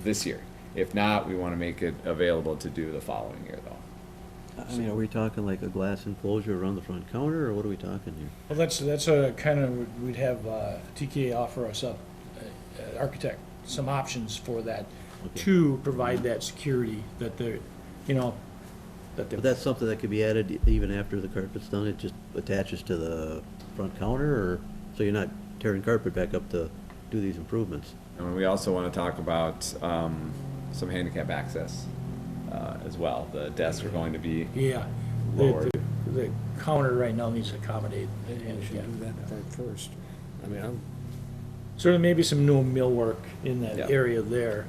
this year. If not, we wanna make it available to do the following year, though. I mean, are we talking like a glass enclosure around the front counter, or what are we talking here? Well, that's a kind of, we'd have TK offer us up, architect, some options for that to provide that security that they're, you know, that But they're. that's something that could be added even after the carpet's done, it just attaches to the front counter, or, so you're not tearing carpet back up to do these improvements? And we also wanna talk about, some handicap access, as well. The desks are going to be Yeah. lowered. The counter right now needs to accommodate the We handicap. should do that part first. I mean, So there may be some new millwork in Yeah. that area there,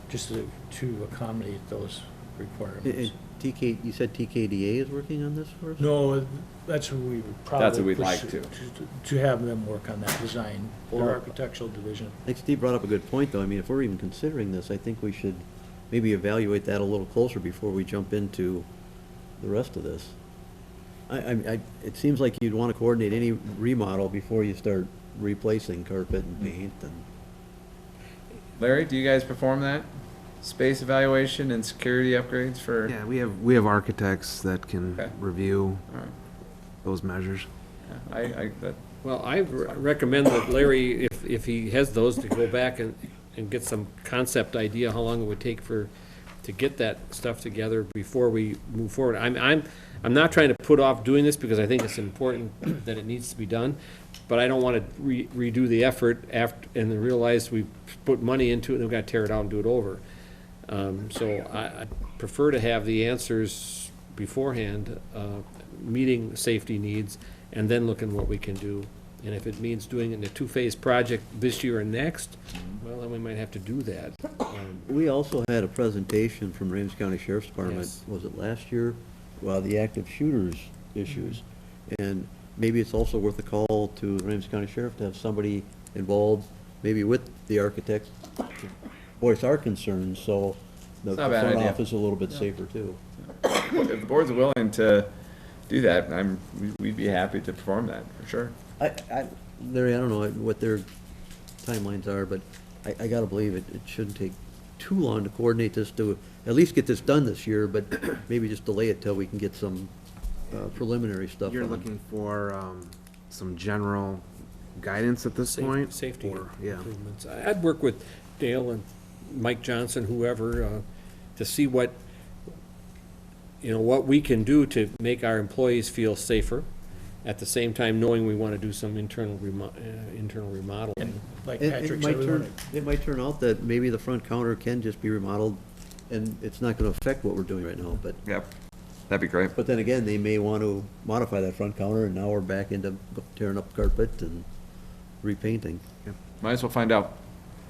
just to accommodate those requirements. TK, you said TKDA is working on this for us? No, that's who we would probably. That's what we'd like pursue, to. To have them work on that design, their Well, architectural division. I think Steve brought up a good point, though. I mean, if we're even considering this, I think we should maybe evaluate that a little closer before we jump into the rest of this. It seems like you'd want to coordinate any remodel before you start replacing carpet and paint and. Larry, do you guys perform that? Space evaluation and security upgrades for? Yeah, we have architects that can Okay. review All right. those measures. Yeah, well, I recommend that Larry, if he has those, to go back and get some concept idea how long it would take to get that stuff together before we move forward. I'm not trying to put off doing this because I think it's important that it needs to be done, but I don't want to redo the effort after, and then realize we put money into it and we've got to tear it out and do it over. So I prefer to have the answers beforehand, meeting safety needs, and then looking what we can do. And if it means doing it in a two-phase project this year and next, well, then we might have to do that. We also had a presentation from Ramsey County Sheriff's Department, Yes. was it last year? Well, the active shooters issues. And maybe it's also worth a call to the Ramsey County Sheriff to have somebody involved, maybe with the architects, to voice our concerns, so the Not a bad front idea. office is a little bit safer too. if the board's willing to do that, we'd be happy to perform that, for sure. Larry, I don't know what their timelines are, but I gotta believe it shouldn't take too long to coordinate this, to at least get this done this year, but maybe just delay it till we can get some preliminary stuff. You're on. looking for some general guidance at this point? Safety Or- Yeah. improvements. I'd work with Dale and Mike Johnson, whoever, to see what we can do to make our employees feel safer, at the same time knowing we want to do some internal remodeling. And like And Patrick said, we wanna- it might turn out that maybe the front counter can just be remodeled, and it's not gonna affect what we're doing right now, but, Yep, that'd be great. but then again, they may want to modify that front counter, and now we're back into tearing up carpet and repainting. Might as well find out.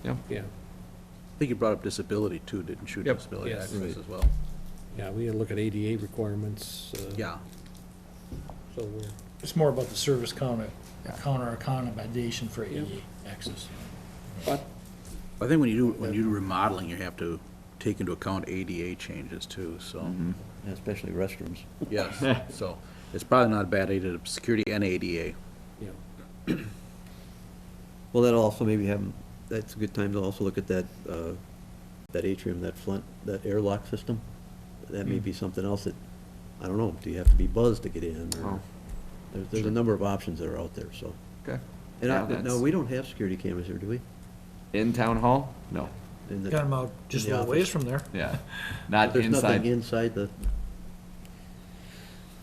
Yeah. Yeah, I think you brought up disability too, didn't you? Yep. Disability Yes. access as well. yeah, we gotta look at ADA requirements. Yeah. So we're. it's more about the service counter accommodation for ADA access. But I think when you do remodeling, you have to take into account ADA changes too, so, Especially restrooms. yes. So it's probably not a bad idea to security and ADA. Yeah. Well, that'll also maybe have, that's a good time to also look at that, that atrium, that front, that airlock system. That may be something else that, I don't know, do you have to be buzzed to get in? Or Oh, there's a number of options that are out there, so. Okay. And Yeah, no, that's- we don't have security cameras here, do we? In town hall? No, In the- Got them out just a in the little ways office. from there. yeah, not There's nothing inside. inside the,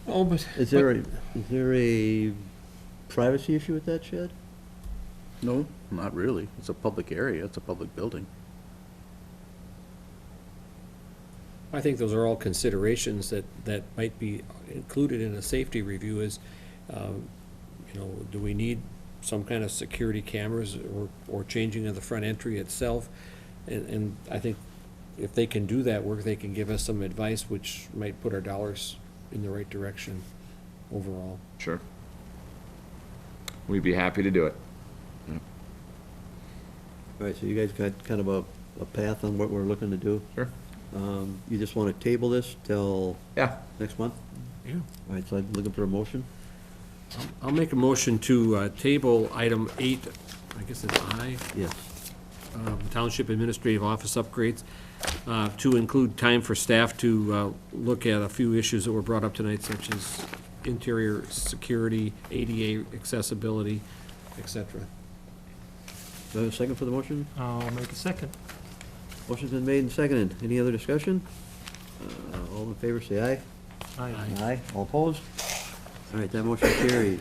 Oh, but. is there a privacy issue with that shed? No, not really. It's a public area. It's a public building. I think those are all considerations that might be included in a safety review is, do we need some kind of security cameras or changing of the front entry itself? And I think if they can do that work, they can give us some advice which might put our dollars in the right direction overall. Sure. We'd be happy to do it. All right, so you guys got kind of a path on what we're looking to do? Sure. You just want to table this till Yeah. next month? Yeah. All right, so I'm looking for a motion. I'll make a motion to table item 8, I guess it's I, Yes. Township Administrative Office upgrades, to include time for staff to look at a few issues that were brought up tonight, such as interior security, ADA accessibility, et cetera. Do I have a second for the motion? I'll make a second. Motion's been made and seconded. Any other discussion? All in favor, say aye. Aye. Aye. All opposed? All right, that motion carries.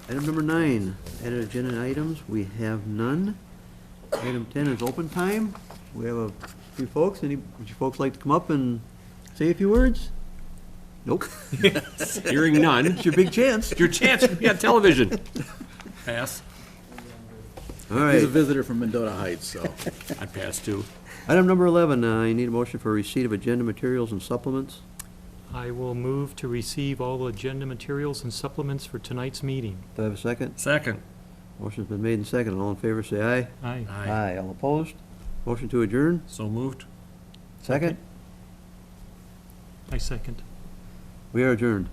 Item number 9, added agenda items, we have none. Item 10 is open time. We have a few folks. Would you folks like to come up and say a few words? Nope. Hearing none, It's your big chance. your chance to be on television. Pass. All He's right. a visitor from Mendota Heights, so. I pass too. Item number 11, I need a motion for receipt of agenda materials and supplements. I will move to receive all agenda materials and supplements for tonight's meeting. Do I have a second? Second. Motion's been made and seconded. All in favor, say aye. Aye. All opposed? Motion to adjourn? So moved. Second? I second. We are adjourned.